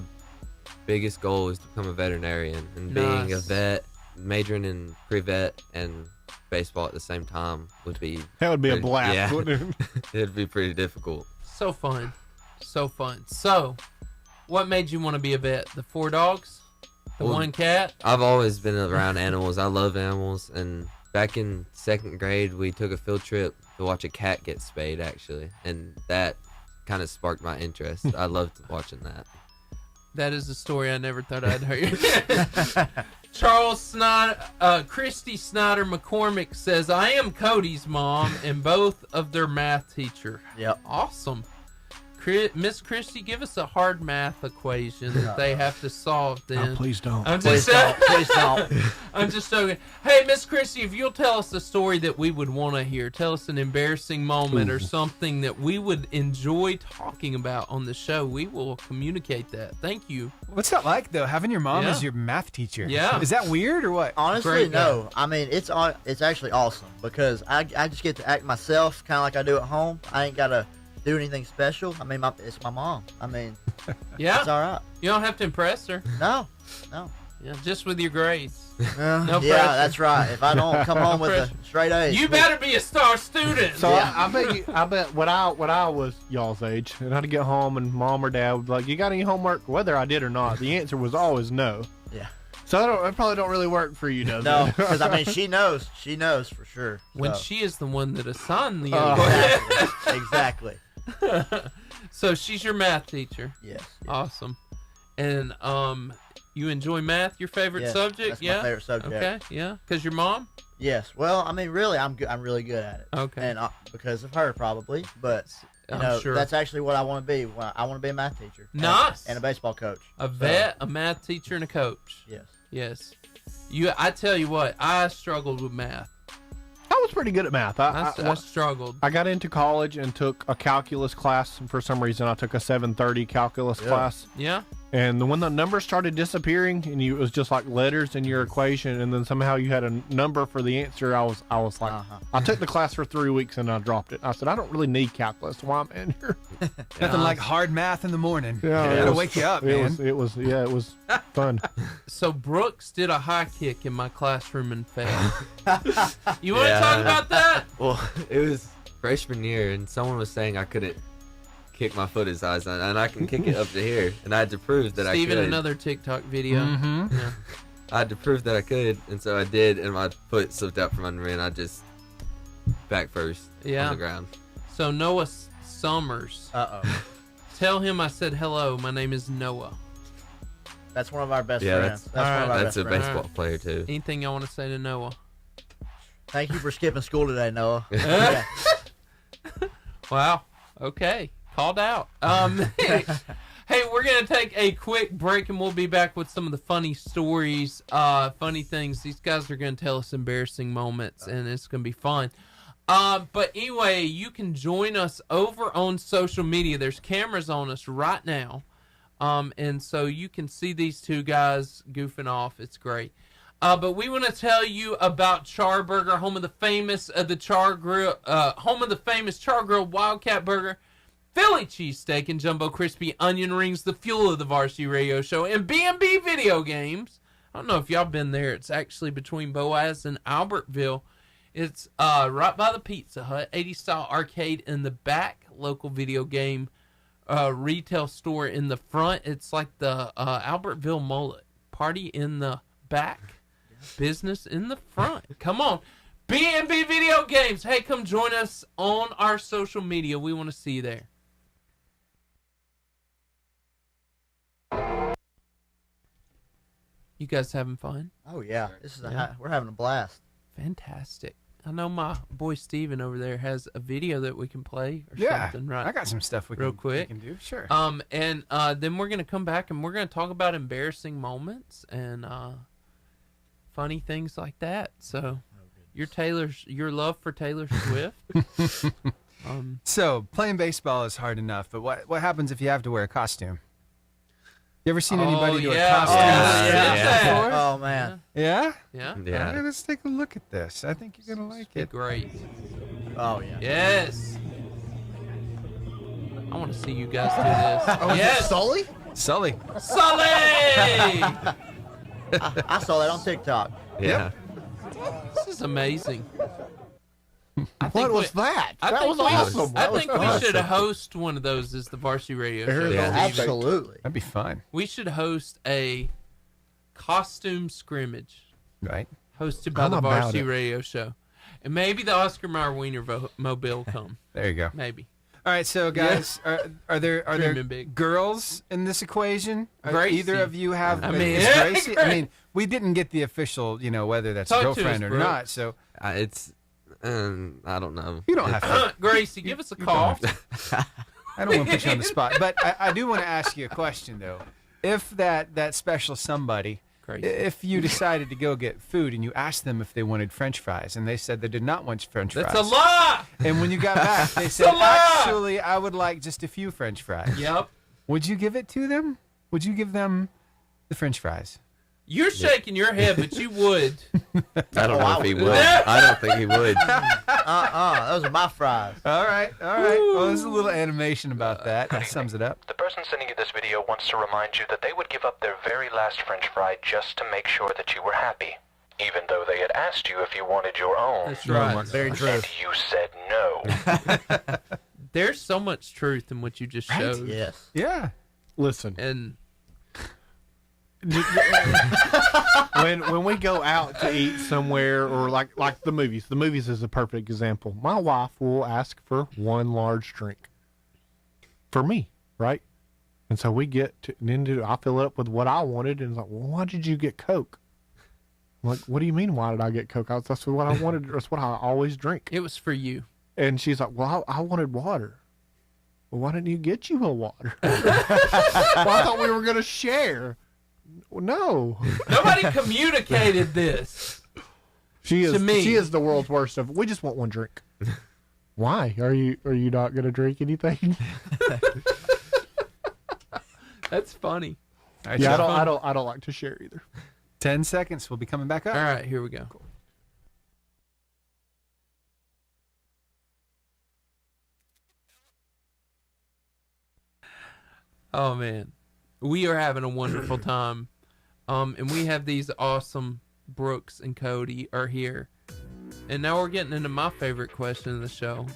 biggest goal is to become a veterinarian. And being a vet, majoring in pre-vet and baseball at the same time would be... That would be a blast, yeah, wouldn't it? It'd be pretty difficult. So fun. So fun. So, what made you want to be a vet? The 4 dogs? The one cat? I've always been around animals. I love animals. And back in 2nd grade, we took a field trip to watch a cat get spayed, actually. And that kind of sparked my interest. I loved watching that. That is a story I never thought I'd hear. Charles Snyder, Christy Snyder McCormick says, I am Cody's mom and both of their math teacher. Yep. Awesome. Miss Christy, give us a hard math equation that they have to solve then. Oh, please don't. Please don't. I'm just joking. Hey, Miss Christy, if you'll tell us a story that we would want to hear, tell us an embarrassing moment or something that we would enjoy talking about on the show, we will communicate that. Thank you. What's that like, though, having your mom as your math teacher? Yeah. Is that weird or what? Honestly, no. I mean, it's actually awesome because I just get to act myself kind of like I do at home. I ain't got to do anything special. I mean, it's my mom. I mean, yeah, it's all right. You don't have to impress her. No. Yeah, just with your grades. No pressure. Yeah, that's right. If I don't come home with a straight A, you better be a star student. So I bet when I was y'all's age, and I'd get home and mom or dad would be like, "You got any homework?" Whether I did or not, the answer was always no. Yeah. So it probably don't really work for you, does it? No, because I mean, she knows for sure. When she is the one that assigned the exactly. So she's your math teacher. Yes. Awesome. And you enjoy math? Your favorite subject? That's my favorite subject. Okay. Yeah. Because your mom? Yes. Well, I mean, really, I'm really good at it. Okay. And because of her, probably, but I'm sure that's actually what I want to be. I want to be a math teacher. Nice. And a baseball coach. A vet, a math teacher, and a coach. Yes. Yes. I tell you what, I struggled with math. I was pretty good at math. I struggled. I got into college and took a calculus class. And for some reason, I took a 730 calculus class. Yeah. And when the numbers started disappearing, and it was just like letters in your equation, and then somehow you had a number for the answer, I was like, I took the class for 3 weeks and I dropped it. I said, I don't really need calculus while I'm in here. Nothing like hard math in the morning. Yeah, It'll wake you up, man. It was fun. So Brooks did a high kick in my classroom and failed. You want to talk about that? Well, it was freshman year, and someone was saying I couldn't kick my foot as high as and I can kick it up to here, and I had to prove that I could. Another TikTok video. Mm-hmm. Yeah. I had to prove that I could, and so I did, and my foot slipped out from under me, and I just back first on the ground. So Noah Summers. Tell him I said hello. My name is Noah. That's one of our best friends. That's a baseball player too. Anything y'all want to say to Noah? Thank you for skipping school today, Noah. Wow. Okay. Called out. Hey, we're going to take a quick break, and we'll be back with some of the funny stories, funny things. These guys are going to tell us embarrassing moments, and it's going to be fun. But anyway, you can join us over on social media. There's cameras on us right now. And so you can see these two guys goofing off. It's great. But we want to tell you about Char Burger, home of the famous Char Grill, home of the famous Char Grill Wildcat Burger, Philly cheesesteak and jumbo crispy onion rings, the fuel of the Varsity Radio Show, and B&B Video Games. I don't know if y'all been there. It's actually between Boaz and Albertville. It's right by the Pizza Hut, 80 style arcade in the back. Local video game retail store in the front. It's like the Albertville Mullet. Party in the back, business in the front. Come on. B&B Video Games. Hey, come join us on our social media. We want to see you there. You guys having fun? Oh yeah, we're having a blast. Fantastic. I know my boy Steven over there has a video that we can play or something, right? I got some stuff real quick. we can do. Sure. And then we're gonna come back and we're gonna talk about embarrassing moments and funny things like that. So, your love for Taylor Swift. So playing baseball is hard enough, but what happens if you have to wear a costume? You ever seen anybody do a costume? Yeah. Oh man. Yeah? Yeah. Okay, let's take a look at this. I think you're gonna like it. Great. Oh yeah. Yes. I want to see you guys do this. Oh, yes. Sully? Sully. Sully! I saw that on TikTok. Yeah. This is amazing. What was that? That was awesome. I think we should host one of those as the Varsity Radio Show. Yeah. Absolutely. That'd be fun. We should host a costume scrimmage. Right. Hosted by the Varsity Radio Show. And maybe the Oscar Mayer Wiener mobile come. There you go. Maybe. All right, so guys, are there Dreaming big. girls in this equation? Gracie. Either of you have? I mean, is Gracie? I mean, we didn't get the official, whether that's Talk a to us, girlfriend or Brooke. not. So It's I don't know. you don't have to. Gracie, give us a call. I don't want to put you on the spot, but I do want to ask you a question though. If that special somebody, if you decided to go get food and you asked them if they wanted French fries and they said they did not want French fries, That's a lie. and when you got back they said, a lie. actually, I would like just a few French fries. Yep. Would you give it to them? Would you give them the French fries? You're shaking your head, but you would. I don't know if he would. I don't think he would. Those are my fries. All right. Well, there's a little animation about that. That sums it up. The person sending you this video wants to remind you that they would give up their very last French fry just to make sure that you were happy, even though they had asked you if you wanted your own. That's right. Very true. And you said no. There's so much truth in what you just showed. Yes. Yeah. Listen, And when we go out to eat somewhere or like the movies is a perfect example. My wife will ask for one large drink for me, right? And so we get to, and then I fill it up with what I wanted, and it's like, well, why did you get Coke? I'm like, what do you mean? Why did I get Coke? That's what I wanted. That's what I always drink. it was for you. And she's like, well, I wanted water. Well, why didn't you get you a water? Well, I thought we were gonna share. No. Nobody communicated this. She is to me. She is the world's worst of. We just want one drink. Why? Are you not gonna drink anything? That's funny. Yeah, I don't like to share either. 10 seconds. We'll be coming back up. All right, here we go. Cool. Oh man, we are having a wonderful time, and we have these awesome Brooks and Cody are here, and now we're getting into my favorite question of the show,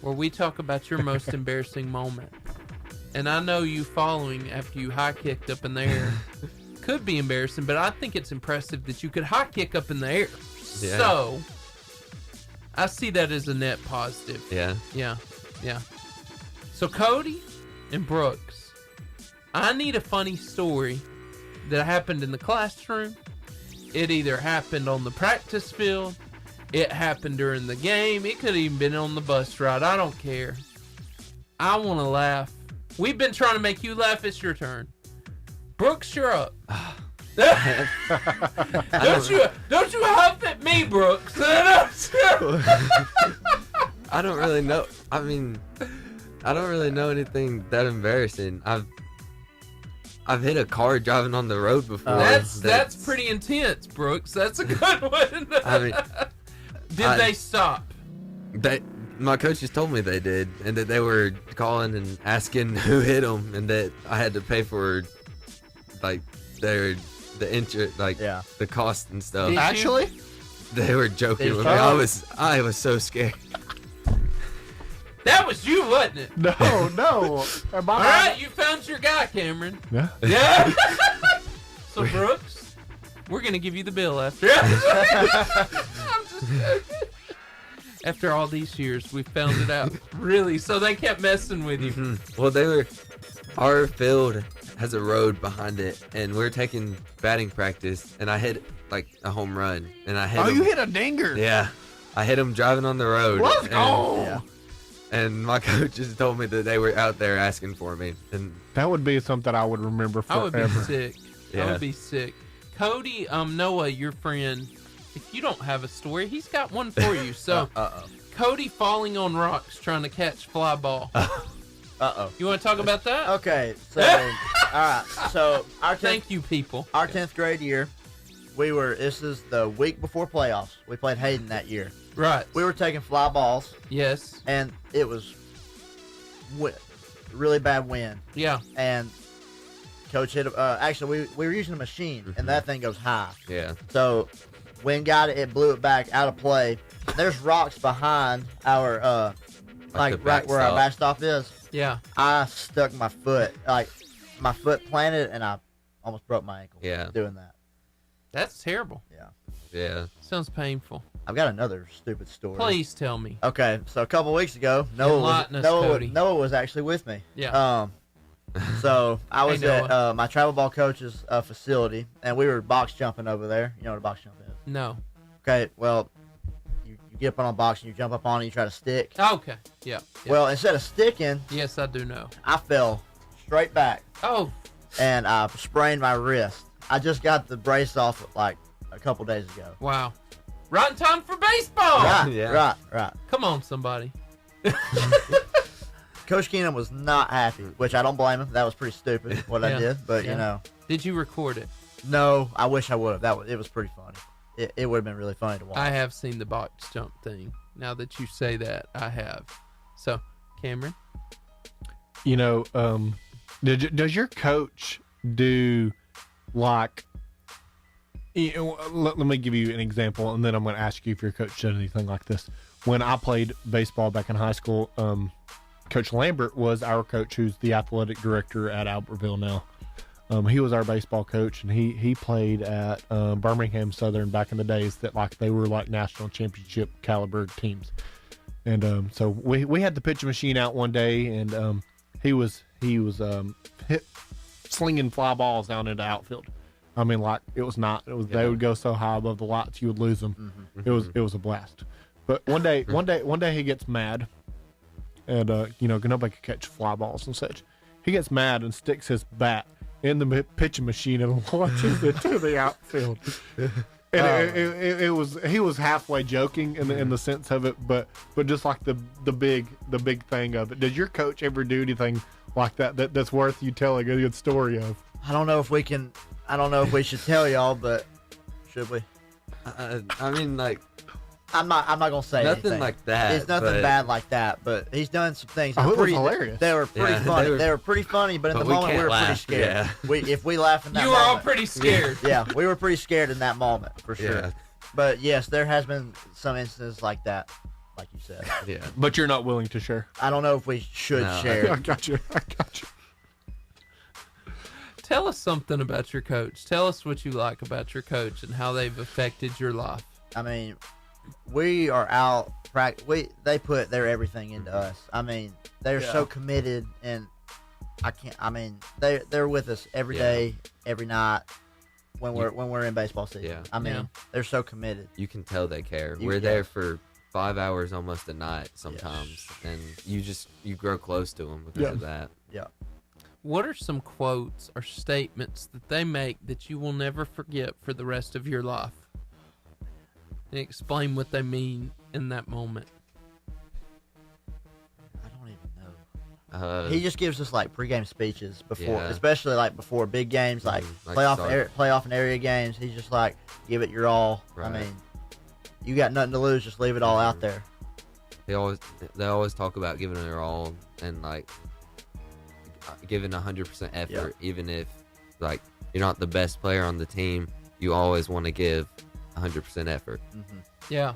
where we talk about your most embarrassing moment. And I know you following after you high kicked up in the air could be embarrassing, but I think it's impressive that you could high kick up in the air. Yeah. So I see that as a net positive. Yeah. Yeah. So Cody and Brooks, I need a funny story that happened in the classroom. It either happened on the practice field, it happened during the game, it could have even been on the bus ride. I don't care. I want to laugh. We've been trying to make you laugh. It's your turn. Brooks, you're up. Don't you huff at me, Brooks. I don't really know. I mean, I don't really know anything that embarrassing. I've hit a car driving on the road before. That's pretty intense, Brooks. That's a good one. I mean, did they stop? My coaches told me they did, and that they were calling and asking who hit them, and that I had to pay for like the interest, like the cost and stuff. Actually, they were joking with me. I was so scared. That was you, wasn't it? No. All right, you found your guy, Cameron. Yeah. Yeah. So, Brooks, we're going to give you the bill after. I'm just joking. After all these years, we found it out. Really? So they kept messing with you. Mm-hmm. Well, our field has a road behind it, and we were taking batting practice, and I hit like a home run, and I hit him. You hit a dinger. Yeah, I hit him driving on the road. Let's go. Yeah. And my coaches told me that they were out there asking for me, and that would be something I would remember forever. I would be sick. Yeah. I would be sick. Cody, Noah, your friend, if you don't have a story, he's got one for you. So, Cody falling on rocks trying to catch fly ball. You want to talk about that? Okay, so all right, so Thank you, people. Our 10th grade year, this is the week before playoffs. We played Hayden that year. Right. We were taking fly balls. Yes. And it was really bad wind. Yeah. And coach hit. Actually, we were using a machine, and that thing goes high. Yeah. So wind got it. It blew it back out of play. There's rocks behind our right where our backstop is. Yeah. I stuck my foot, my foot planted, and I almost broke my ankle. Yeah. Doing that. That's terrible. Yeah. Yeah. Sounds painful. I've got another stupid story. Please tell me. Okay, so a couple weeks ago, Noah was actually with me. Yeah. So I was at my travel ball coach's facility, and we were box jumping over there. You know what a box jump is? No. Okay, well, you get up on a box and you jump up on it, and you try to stick. Okay. Yeah. Well, instead of sticking, yes, I do know. I fell straight back. Oh. And I sprained my wrist. I just got the brace off like a couple days ago. Wow. Right in time for baseball. Right. Come on, somebody. Coach Keenum was not happy, which I don't blame him. That was pretty stupid what I did, but you know. Did you record it? No, I wish I would have. It was pretty funny. It would have been really funny to watch. I have seen the box jump thing. Now that you say that, I have. So, Cameron? You know, does your coach do like? Let me give you an example, and then I'm going to ask you if your coach did anything like this. When I played baseball back in high school, Coach Lambert was our coach, who's the athletic director at Albertville now. He was our baseball coach, and he played at Birmingham Southern back in the days that they were like national championship caliber teams. And so we had the pitching machine out one day, and he was slinging fly balls down into outfield. I mean, they would go so high above the lights you would lose them. Mm-hmm. It was a blast. But one day he gets mad, and nobody could catch fly balls and such. He gets mad and sticks his bat in the pitching machine and launches it to the outfield. And he was halfway joking in the sense of it, but just like the big thing of it. Does your coach ever do anything like that's worth you telling a good story of? I don't know if we should tell y'all, but should we? I mean, I'm not gonna say nothing anything. like that. It's nothing bad like that, but he's done some things. It was hilarious. They were pretty funny. They were pretty funny, but in the moment we were pretty scared. Yeah. If we laugh in that you moment, were all pretty scared. Yeah, we were pretty scared in that moment for sure. Yeah. But yes, there has been some instances like that, like you said. Yeah. But you're not willing to share. I don't know if we should share. I got you. Tell us something about your coach. Tell us what you like about your coach and how they've affected your life. I mean, we are out. They put their everything into us. I mean, they're so committed, and they're with us every day, every night when we're in baseball season. Yeah. I mean, they're so committed. You can tell they care. We're there for 5 hours almost a night sometimes, and you grow close to them because of that. Yeah. What are some quotes or statements that they make that you will never forget for the rest of your life? And explain what they mean in that moment. I don't even know. He just gives us pregame speeches before, Yeah. especially before big games, playoff and area games. He's just give it your all. Right. I mean, you got nothing to lose, just leave it all out there. They always talk about giving their all and giving 100% effort, even if you're not the best player on the team. You always want to give 100% effort. Mm-hmm. Yeah.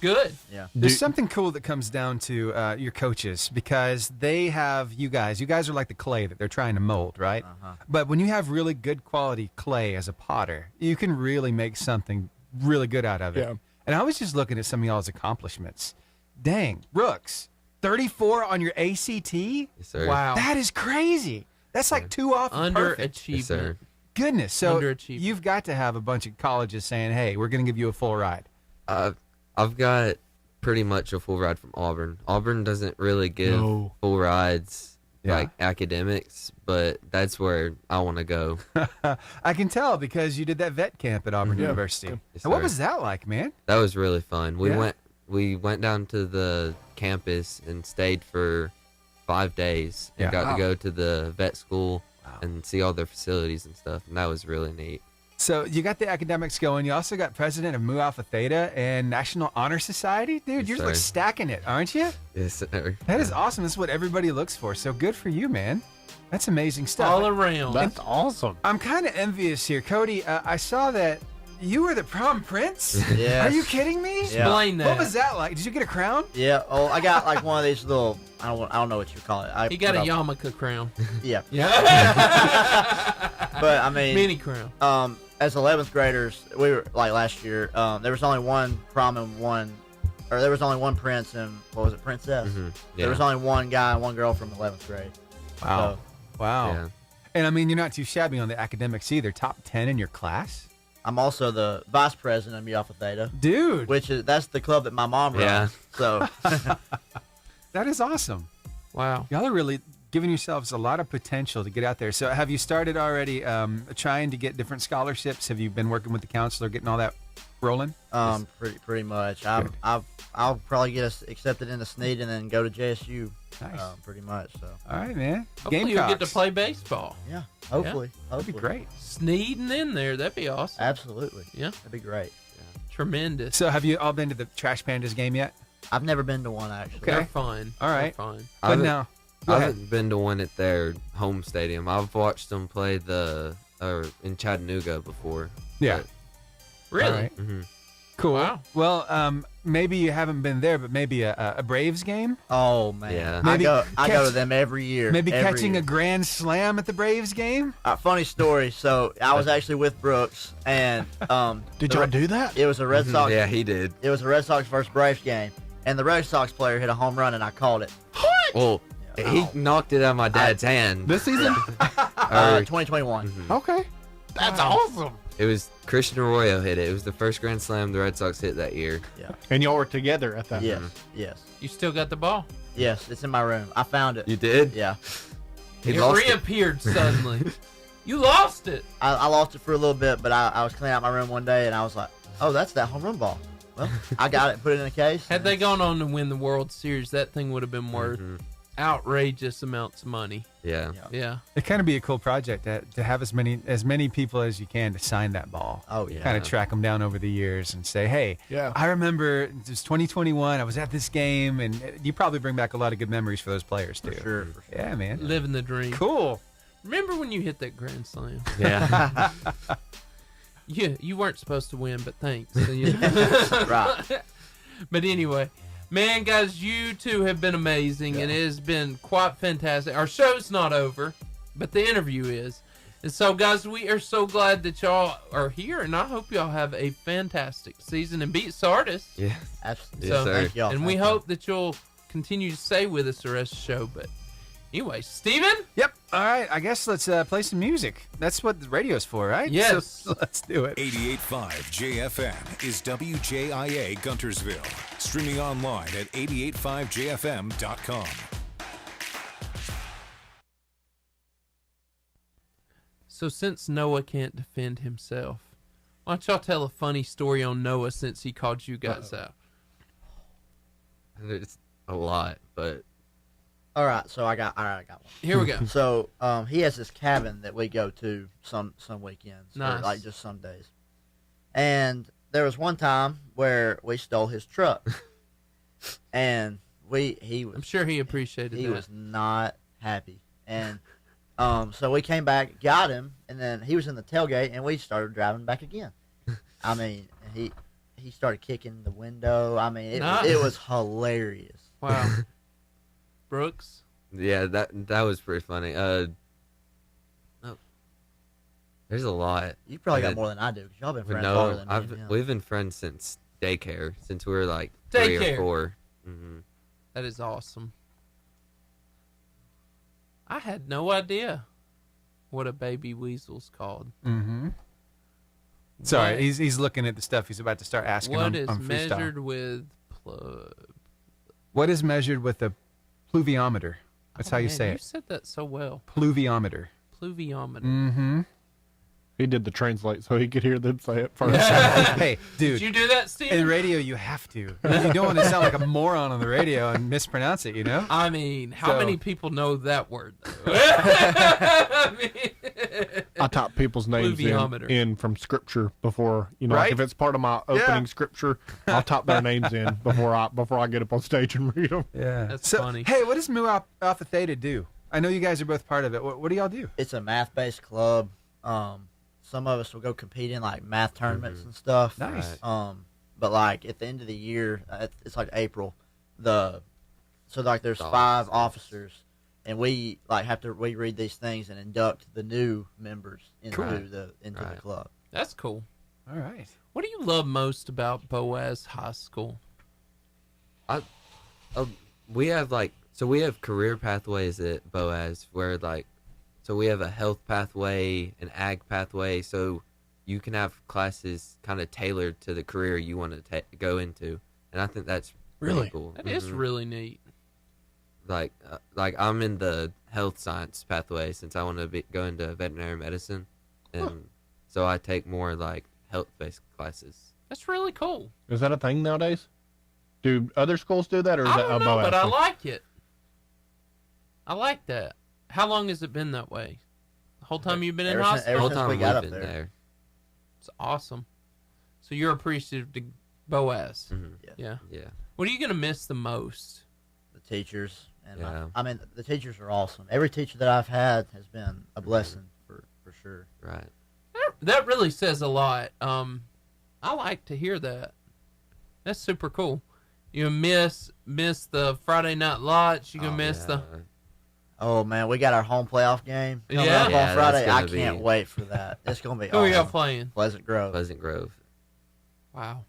good. Yeah. There's something cool that comes down to your coaches because they have you guys. You guys are like the clay that they're trying to mold, right? But when you have really good quality clay as a potter, you can really make something really good out of it. Yeah. And I was just looking at some of y'all's accomplishments. Dang, Brooks, 34 on your ACT? Yes, sir. Wow. That is crazy. That's like 2 off of perfect. Underachievement. Yes, sir. Goodness. So Underachievement. you've got to have a bunch of colleges saying, hey, we're going to give you a full ride. I've got pretty much a full ride from Auburn. Auburn doesn't really give full rides like academics, but that's where I want to go. I can tell because you did that vet camp at Auburn University. Yes, And what sir. was that like, man? That was really fun. Yeah. We went down to the campus and stayed for 5 days and Yeah. got Wow. to go to the vet school and see all their facilities and stuff, and that was really neat. So you got the academics going. You also got president of Mu Alpha Theta and National Honor Society. Dude, Yes, you're like sir. stacking it, aren't you? Yes, sir. That is awesome. That's what everybody looks for. So good for you, man. That's amazing stuff. All around. That's awesome. I'm kind of envious here. Cody, I saw that you were the prom prince. Yes. Are you kidding me? Yeah. Explain that. What was that like? Did you get a crown? Yeah. Oh, I got like one of these little. I don't know what you call it. He got a yarmulke crown. Yeah. Yeah. But I mean, Mini crown. As 11th graders, we were like last year. There was only one prom and there was only one prince and what was it, princess? Yeah. There was only one guy and one girl from 11th grade. Wow. Wow. Yeah. And I mean, you're not too shabby on the academics either. Top 10 in your class? I'm also the vice president of Mu Alpha Theta, Dude. that's the club that my mom runs. Yeah. So That is awesome. Wow. Y'all are really giving yourselves a lot of potential to get out there. So have you started already trying to get different scholarships? Have you been working with the counselor, getting all that rolling? pretty much. I'll probably get us accepted into Snead and then go to JSU. Nice. Pretty much. So All right, man. Hopefully you'll get to play baseball. yeah, hopefully, That'd be great. Sneeding in there. That'd be awesome. Absolutely. Yeah. That'd be great. Tremendous. So have you all been to the Trash Pandas game yet? I've never been to one actually. Okay. They're fine. All right. They're fine. I But haven't- now, I go ahead. haven't been to one at their home stadium. I've watched them play in Chattanooga before. Yeah. Really? All right. hmm Cool. Wow. Well, maybe you haven't been there, but maybe a Braves game? Oh man. Yeah. Maybe I go catch- to them every year. Maybe every catching year. a grand slam at the Braves game? Funny story. So I was actually with Brooks, and Did y'all do that? it was a Red Sox. Yeah, he did. It was a Red Sox versus Braves game, and the Red Sox player hit a home run, and I called it. Well, he knocked it out of my dad's hand. This season? 2021. Okay. That's awesome. It was Christian Arroyo hit it. It was the first grand slam the Red Sox hit that year. Yeah. And y'all were together at that. Yes. Yes. You still got the ball. Yes. It's in my room. I found it. You did? Yeah. He It lost it. reappeared suddenly. You lost it. I lost it for a little bit, but I was cleaning out my room one day, and I was like, "Oh, that's that home run ball." Well, I got it, put it in a case. Had they gone on to win the World Series, that thing would have been worth outrageous amounts of money. Yeah. Yeah. It'd kind of be a cool project to have as many people as you can to sign that ball. Oh yeah. Kind of track them down over the years and say, hey, I remember it was 2021. I was at this game, and you probably bring back a lot of good memories for those players too. For sure. Yeah, man. Living the dream. Cool. Remember when you hit that grand slam? Yeah. Yeah, you weren't supposed to win, but thanks. So, you know. Right. But anyway, man, guys, you two have been amazing, and it has been quite fantastic. Our show's not over, but the interview is. And so, guys, we are so glad that y'all are here, and I hope y'all have a fantastic season and beat Sardis. Yeah. Absolutely. Yes, sir. Thank y'all. And we hope that you'll continue to stay with us the rest of the show. But anyway, Steven? Yep. All right. I guess let's play some music. That's what the radio's for, right? Yes. So let's do it. 88.5 JFM is WJIA Guntersville. Streaming online at 885jfm.com. So since Noah can't defend himself, why don't y'all tell a funny story on Noah since he called you guys out? It's a lot, but All right. So I got one. Here we go. So he has this cabin that we go to some weekends, Nice. or like just some days. And there was one time where we stole his truck, and I'm sure he appreciated he that. was not happy, and so we came back, got him, and then he was in the tailgate, and we started driving back again. I mean, he he started kicking the window. I mean, Nice. it was hilarious. Wow. Brooks? Yeah, that was pretty funny. There's a lot. You probably got more than I do because y'all been friends longer than me. and him. We've been friends since daycare, since we were like 3 or 4. Mm-hmm. That is awesome. I had no idea what a baby weasel's called. Mm-hmm. Sorry, he's looking at the stuff he's about to start asking. What on is freestyle. measured with What is measured with a pluviometer? That's how you say You it. said that so well. Pluviometer. Pluviometer. Mm-hmm. He did the translate so he could hear them say it first. Hey, dude. Did you do that, Steve? In radio, you have to. You don't want to sound like a moron on the radio and mispronounce it, you know? I mean, how many people know that word? I type people's names in from scripture before, like Right? if it's part of my opening scripture, I'll type their names in before I get up on stage and read them. Yeah. That's so, funny. Hey, what does Mu Alpha Theta do? I know you guys are both part of it. What do y'all do? It's a math-based club. Some of us will go compete in like math tournaments and stuff. Nice. But like at the end of the year, it's like April. There's 5 officers, and we like have to read these things and induct the new members into the club. That's cool. All right. What do you love most about Boaz High School? We have we have career pathways at Boaz where so we have a health pathway, an ag pathway, so you can have classes kind of tailored to the career you want to go into, and I think that's really cool. That is really neat. Like I'm in the health science pathway since I want to go into veterinary medicine, and so I take more health-based classes. That's really cool. Is that a thing nowadays? Do other schools do that, or is I that don't a know, Boaz but I thing? like it. I like that. How long has it been that way? The whole time you've been in high school? Ever whole since time we got we've up been there. It's awesome. So you're appreciative to Boaz. Mhm. Yeah. Yeah. What are you going to miss the most? The teachers. And Yeah. I mean, the teachers are awesome. Every teacher that I've had has been a blessing for sure. Right. That really says a lot. I like to hear that. That's super cool. You miss the Friday night lights. You gonna miss the. Oh man, we got our home playoff game coming Yeah? up Yeah, on Friday. that's I gonna can't be- wait for that. It's gonna be Who awesome. are y'all playing? Pleasant Grove. Pleasant Grove. Wow.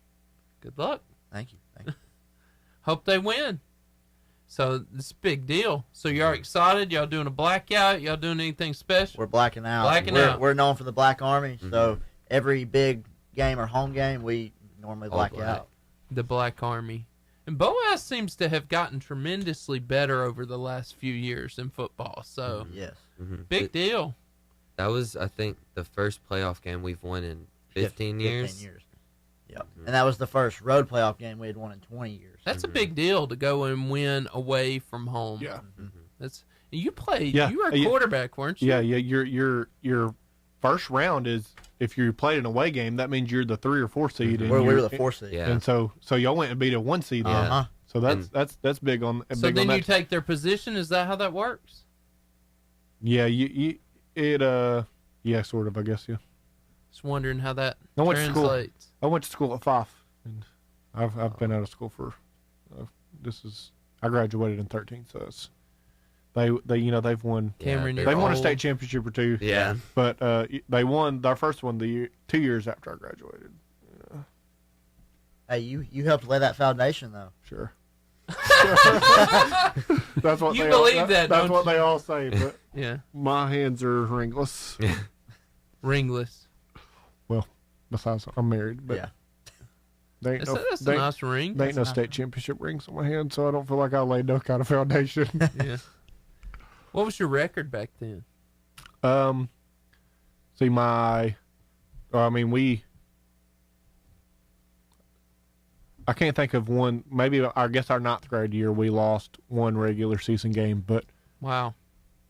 Good luck. Thank you. Thank you. Hope they win. So it's a big deal. So y'all excited? Y'all doing a blackout? Y'all doing anything special? We're blacking out. Blacking we're, out. We're known for the Black Army, so every big game or home game, we normally black out. The Black Army. And Boaz seems to have gotten tremendously better over the last few years in football. So Yes. big deal. That was, I think, the first playoff game we've won in 15 years. 15 years. Yep. And that was the first road playoff game we had won in 20 years. That's a big deal to go and win away from home. Yeah. That's you played. Yeah. You were a quarterback, weren't you? Yeah, yeah. Your first round is if you played an away game, that means you're the 3 or 4 seed. And We you're- were the 4 seed. Yeah. And so y'all went and beat a 1 seed. Uh-huh. So that's big on. So big then on you that. take their position. Is that how that works? Yeah, yeah, sort of. I guess yeah. Just wondering how that I went to school. translates. I went to school at 5, and I've been out of school for. I graduated in 13, so it's they've won. Cameron, they've you're won a old. state championship or 2. Yeah. But they won their first one 2 years after I graduated. Hey, you helped lay that foundation, though. Sure. That's what You they believe all, that, That's don't what you? they all say. But Yeah. my hands are ringless. Ringless. Well, besides I'm married, but Yeah. they ain't That's a nice ring. They ain't no state championship rings on my hand, so I don't feel like I laid no kind of foundation. Yeah. What was your record back then? See I can't think of one. Maybe I guess our 9th grade year we lost 1 regular season game, but Wow.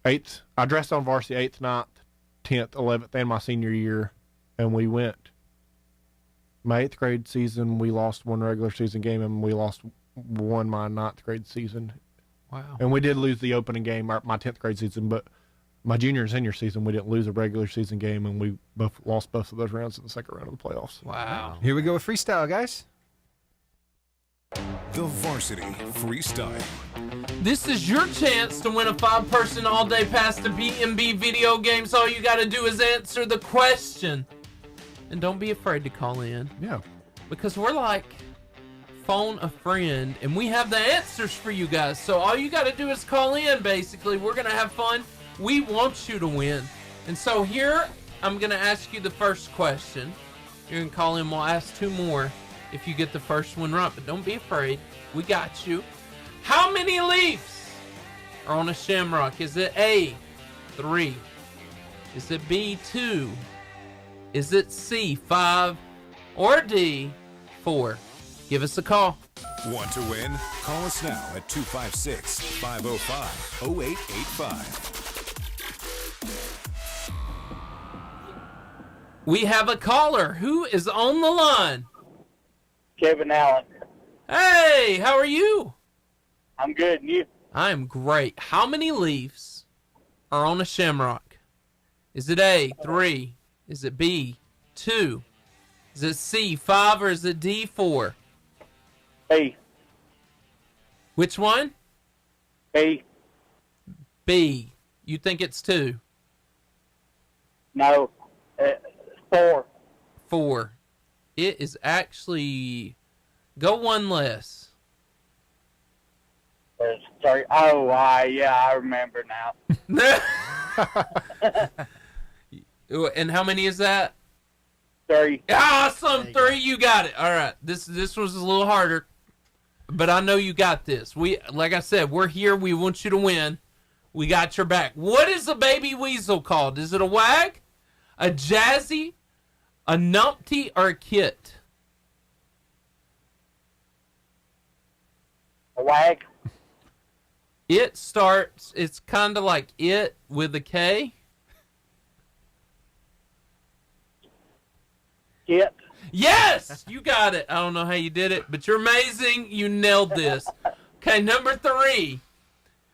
8th I dressed on varsity 8th, 9th, 10th, 11th, and my senior year, and we went. My 8th grade season we lost 1 regular season game, and we lost my 9th grade season. Wow. And we did lose the opening game my 10th grade season, but my junior and senior season we didn't lose a regular season game, and we both lost both of those rounds in the second round of the playoffs. Wow. Here we go with freestyle, guys. The Varsity Freestyle. This is your chance to win a 5-person all-day pass to B&B Video Games. All you got to do is answer the question. And don't be afraid to call in. Yeah. Because we're like phone a friend, and we have the answers for you guys. So all you got to do is call in, basically. We're going to have fun. We want you to win. And so here, I'm going to ask you the first question. You're going to call in. We'll ask 2 more if you get the first one right. But don't be afraid. We got you. How many leaves are on a shamrock? Is it A, 3? Is it B, 2? Is it C, 5? Or D, 4? Give us a call. Want to win? Call us now at 256-505-0885. We have a caller. Who is on the line? Kevin Allen. Hey, how are you? I'm good, and you? I am great. How many leaves are on a shamrock? Is it A, 3? Is it B, 2? Is it C, 5? Or is it D, 4? B. Which one? B. B. You think it's 2? No. 4. 4. It is actually... Go one less. Sorry. Oh, yeah, I remember now. And how many is that? 3. Awesome! 3, you got it. All right. This was a little harder, but I know you got this. Like I said, we're here. We want you to win. We got your back. What is a baby weasel called? Is it a wag, a jazzy, a numpty, or a kit? A wag. It's kind of like it with a K. Kit. Yes! You got it. I don't know how you did it, but you're amazing. You nailed this. Okay, number 3.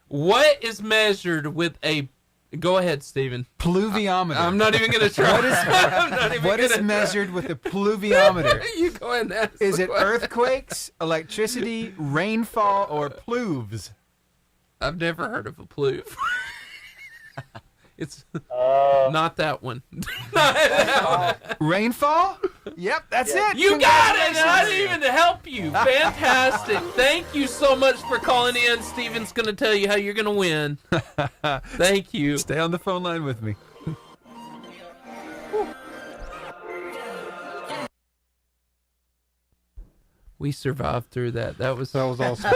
What is measured with a... Go ahead, Steven. Pluviometer. I'm not even going to try. What is measured with a pluviometer? You go ahead and ask. Is it earthquakes, electricity, rainfall, or pluves? I've never heard of a pluve. It's not that one. Rainfall? Yep, that's it. You got it. And I didn't even help you. Fantastic. Thank you so much for calling in. Steven's going to tell you how you're going to win. Thank you. Stay on the phone line with me. We survived through that. That was awesome.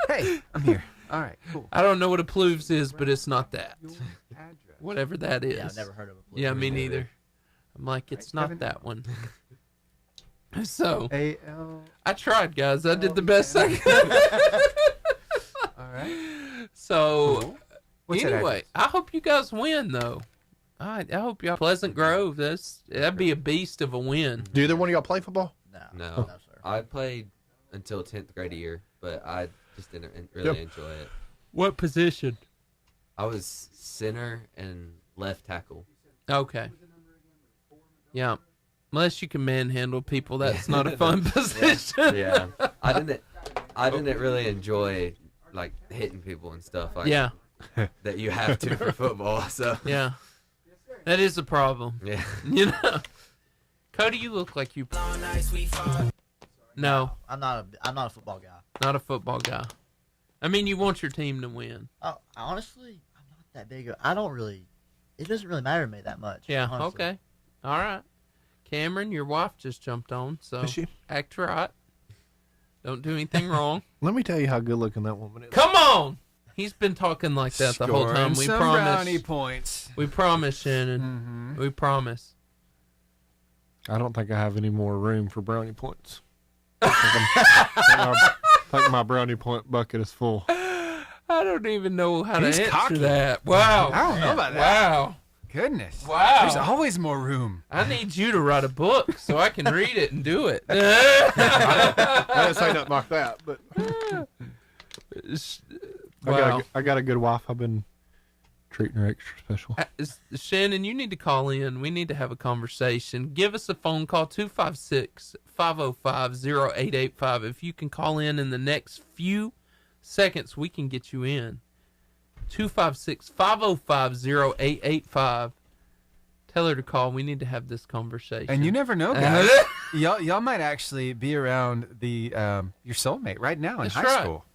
Hey, I'm here. All right, cool. I don't know what a pluves is, but it's not that. Whatever that is. Yeah, I've never heard of a pluve. Yeah, me neither. I'm like, it's not that one. So, I tried, guys. I did the best I could. All right. So, What's that anyway, I hope you guys win, though. I hope y'all Pleasant Grove. That'd be a beast of a win. Do either one of y'all play football? No, sir. I played until 10th grade year, but I just didn't really enjoy it. What position? I was center and left tackle. Okay. Yeah. Unless you can manhandle people, that's not a fun position. Yeah. I didn't really enjoy like hitting people and stuff like that you have to for football. So yeah. That is a problem. Yeah. You know. Cody, you look like you No. I'm not a football guy. Not a football guy. I mean, you want your team to win. Honestly, I'm not that big. I don't really. It doesn't really matter to me that much. Yeah. honestly. Okay. All right. Cameron, your wife just jumped on, so Is she? act right. Don't do anything wrong. Let me tell you how good looking that woman is. Come on. He's been talking like that the whole time. We some promise. brownie points. We promise, Shannon. We promise. I don't think I have any more room for brownie points. I think my brownie point bucket is full. I don't even know how He's to answer cocky. that. Wow. I don't know about that. Wow. Goodness. Wow. There's always more room. I need you to write a book so I can read it and do it. I didn't say nothing like that, but Wow. I got a good wife. I've been treating her extra special. Shannon, you need to call in. We need to have a conversation. Give us a phone call, 256-505-0885. If you can call in the next few seconds, we can get you in. 256-505-0885. Tell her to call. We need to have this conversation. And you never know, guys. y'all might actually be around the your soulmate right now in high school.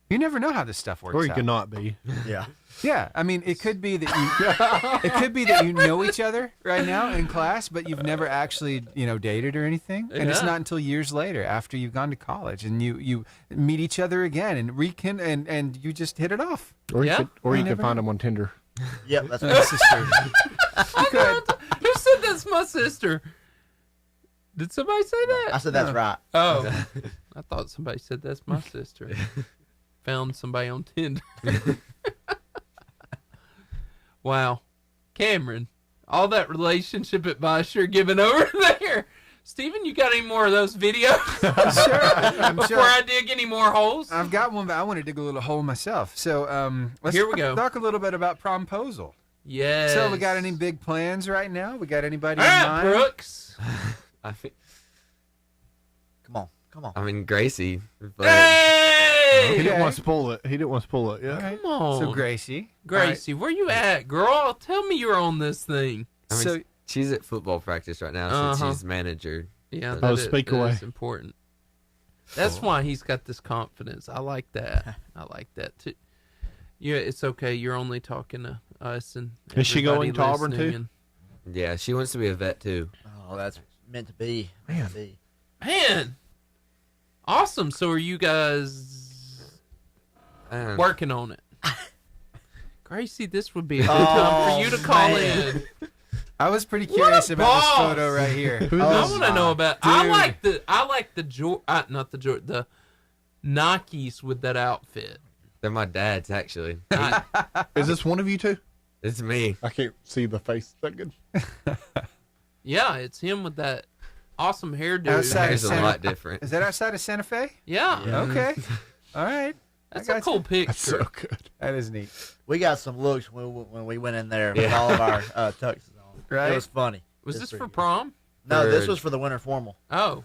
You never know how this stuff works. Or you out. could not be. Yeah. Yeah, I mean, it could be that you know each other right now in class, but you've never actually dated or anything, and it's not until years later, after you've gone to college, and you meet each other again and and you just hit it off. Or you could find them on Tinder. Yep, that's my sister. Who said that's my sister? Did somebody say that? I said that's right. Oh, I thought somebody said that's my sister. Found somebody on Tinder. Wow. Cameron, all that relationship advice you're giving over there. Steven, you got any more of those videos? I'm Before sure. I dig any more holes? I've got one, but I want to dig a little hole myself. So let's Here we go. talk a little bit about promposal. Yes. So we got any big plans right now? We got anybody in mind? Brooks. I think. Come on. I mean, Gracie. But Hey! He didn't want to spoil it. Yeah. Right. Come on. So Gracie, where you at, girl? Tell me you're on this thing. I mean, So- she's at football practice right now since she's manager. Yeah, Oh, speak away. That's important. That's why he's got this confidence. I like that. I like that too. Yeah, it's okay. You're only talking to us and. Is she going to Auburn listening too? Yeah, she wants to be a vet too. Oh, that's meant to be. Man, awesome. So are you guys working on it? Gracie, this would be a good time for you to call in. I was pretty curious about this photo right here. I want to know about. I like the Nikes with that outfit. They're my dad's actually. Is this one of you two? It's me. I can't see the face that good. Yeah, it's him with that awesome hairdo. Hair's a lot different. Is that outside of Santa Fe? Yeah. Okay. All right. That's a cool picture. That's so good. That is neat. We got some looks when we went in there with all of our tuxes on. Right. It was funny. Was this for prom? No, this was for the winter formal. Oh.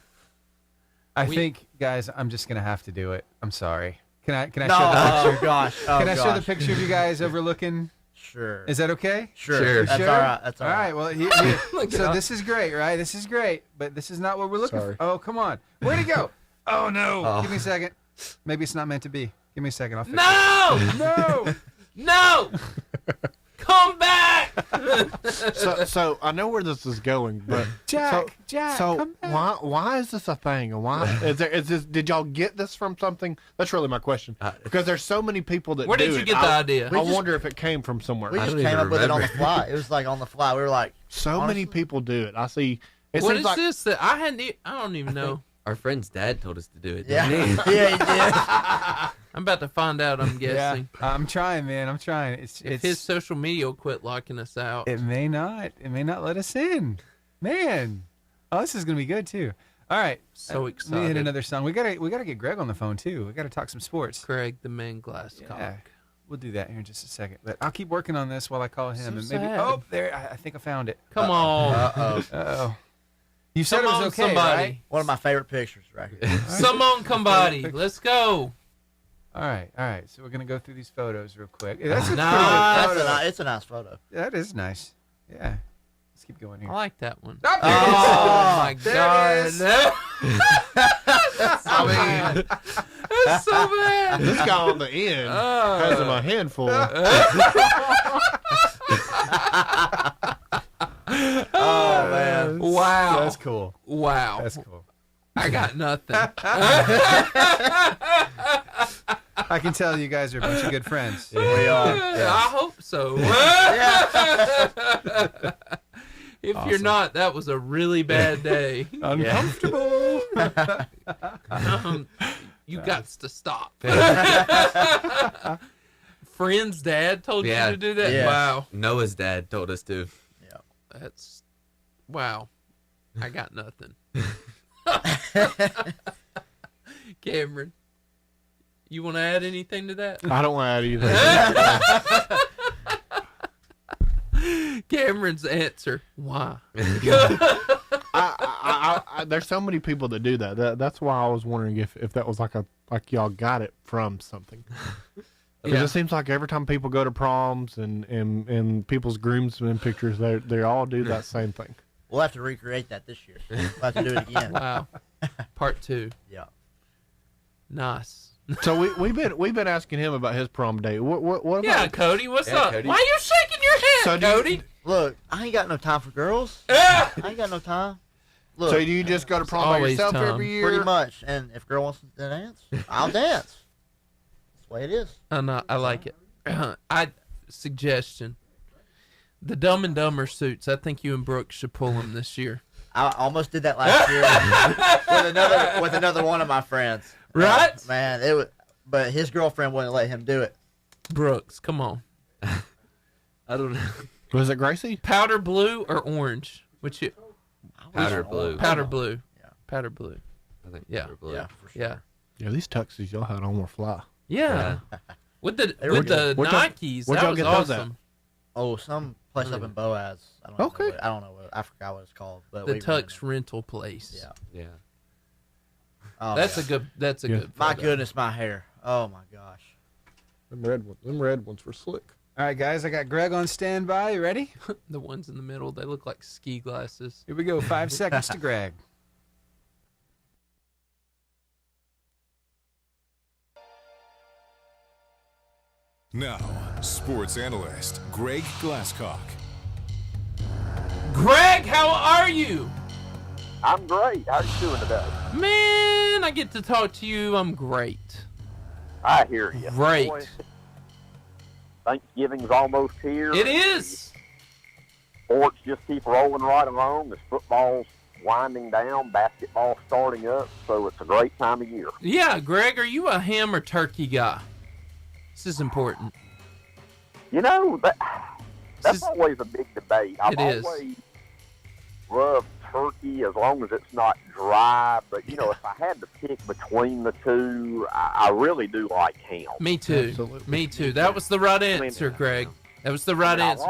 I think, guys, I'm just gonna have to do it. I'm sorry. Can I No, show the picture? gosh. Oh, Can I show the gosh. picture of you guys overlooking? Sure. Is that okay? Sure. That's Sure? all right. That's All all right. right. Well, so this is great, right? This is great, but this is not what we're looking Sorry. for. Oh, come on. Way to go. Oh, no. Oh. Give me a second. Maybe it's not meant to be. Give me a second. I'll fix No! it. No! No! Come back! So I know where this is going, but Jack, So come back. why is this a thing? And why is this? Did y'all get this from something? That's really my question. Because there's so many people that. Where did do you it. get the idea? I wonder if it came from somewhere. We I just don't came even up with it on the remember. fly. It was like on the fly. We were like, So many people do it. I see. It What seems is like this that I hadn't? I don't even know. Our friend's dad told us to do it. yeah, Didn't he? yeah, he did. I'm about to find out. I'm Yeah, guessing. I'm trying, man. I'm trying. If his social media will quit locking us out. It may not. It may not let us in. Man. Oh, this is gonna be good too. All right. So Let me hit excited. another song. We gotta get Greg on the phone too. We gotta talk some sports. Craig the man Glasscock. Yeah. We'll do that here in just a second. But I'll keep working on this while I call him. So And maybe sad. oh there I think I found it. Come on. Uh-oh. You said Come it was on, okay, somebody. right? One of my favorite pictures right here. Come on, somebody. Let's go. All right. So we're gonna go through these photos real quick. That's a Nice. pretty good photo. It's a nice photo. That is nice. Yeah. Let's keep going here. I like that one. Oh, Oh my there God. it is. That's so bad. That's so bad. this guy on the end has him a handful. Oh man. Wow. That's cool. Wow. That's cool. I got nothing. I can tell you guys are a bunch of good friends. We are. I hope so. If you're not, that was a really bad day. Uncomfortable. You got to stop. Friend's dad told you to do that? Yes. Wow. Noah's dad told us to. That's wow. I got nothing. Cameron, you want to add anything to that? I don't want to add anything. Cameron's answer. Why? There's so many people that do that. That's why I was wondering if that was like y'all got it from something. Because it seems like every time people go to proms and people's groomsmen pictures, they all do that same thing. We'll have to recreate that this year. We'll have to do it again. Wow. Part 2. Yeah. Nice. So we've been asking him about his prom date. What about? Yeah, Cody, what's up? Cody. Why are you shaking your head, Cody? Look, I ain't got no time for girls. I ain't got no time. Look, So do you just go to prom by yourself every year? pretty much. And if a girl wants to dance, I'll dance. That's the way it is. I like it. Suggestion. The Dumb and Dumber suits. I think you and Brooke should pull them this year. I almost did that last year with another one of my friends. Right? Man, it was, but his girlfriend wouldn't let him do it. Brooks, come on. I don't know. Was it Gracie? Powder blue or orange? Which you? Powder blue. Powder blue. Yeah. Powder blue. I think Yeah. powder blue. Yeah, for sure. Yeah. Yeah, these tuxes y'all had on were fly. Yeah. With the where'd y'all- Nikes, where'd that y'all was get those at? awesome. Oh, some place up in Boaz. I don't know. I don't know what. I forgot what it's called. But The we Tux rental place. Yeah. Yeah. Oh, That's yeah. a good. That's a good. My photo. goodness, my hair. Oh my gosh. Them red ones were slick. All right, guys, I got Greg on standby. You ready? The ones in the middle, they look like ski glasses. Here we go. 5 seconds to Greg. Now, sports analyst Greg Glasscock. Greg, how are you? I'm great. How are you doing today? Man, I get to talk to you. I'm great. I hear you. Great. Boy, Thanksgiving's almost here. It is. Sports just keep rolling right along. The football's winding down, basketball starting up, so it's a great time of year. Yeah, Greg, are you a ham or turkey guy? This is important. You know, that's always a big debate. I've It is. always loved turkey as long as it's not dry, but, you know, if I had to pick between the two, I really do like ham. Me too. Absolutely. Me too. That was the right answer, Greg. That was the right answer.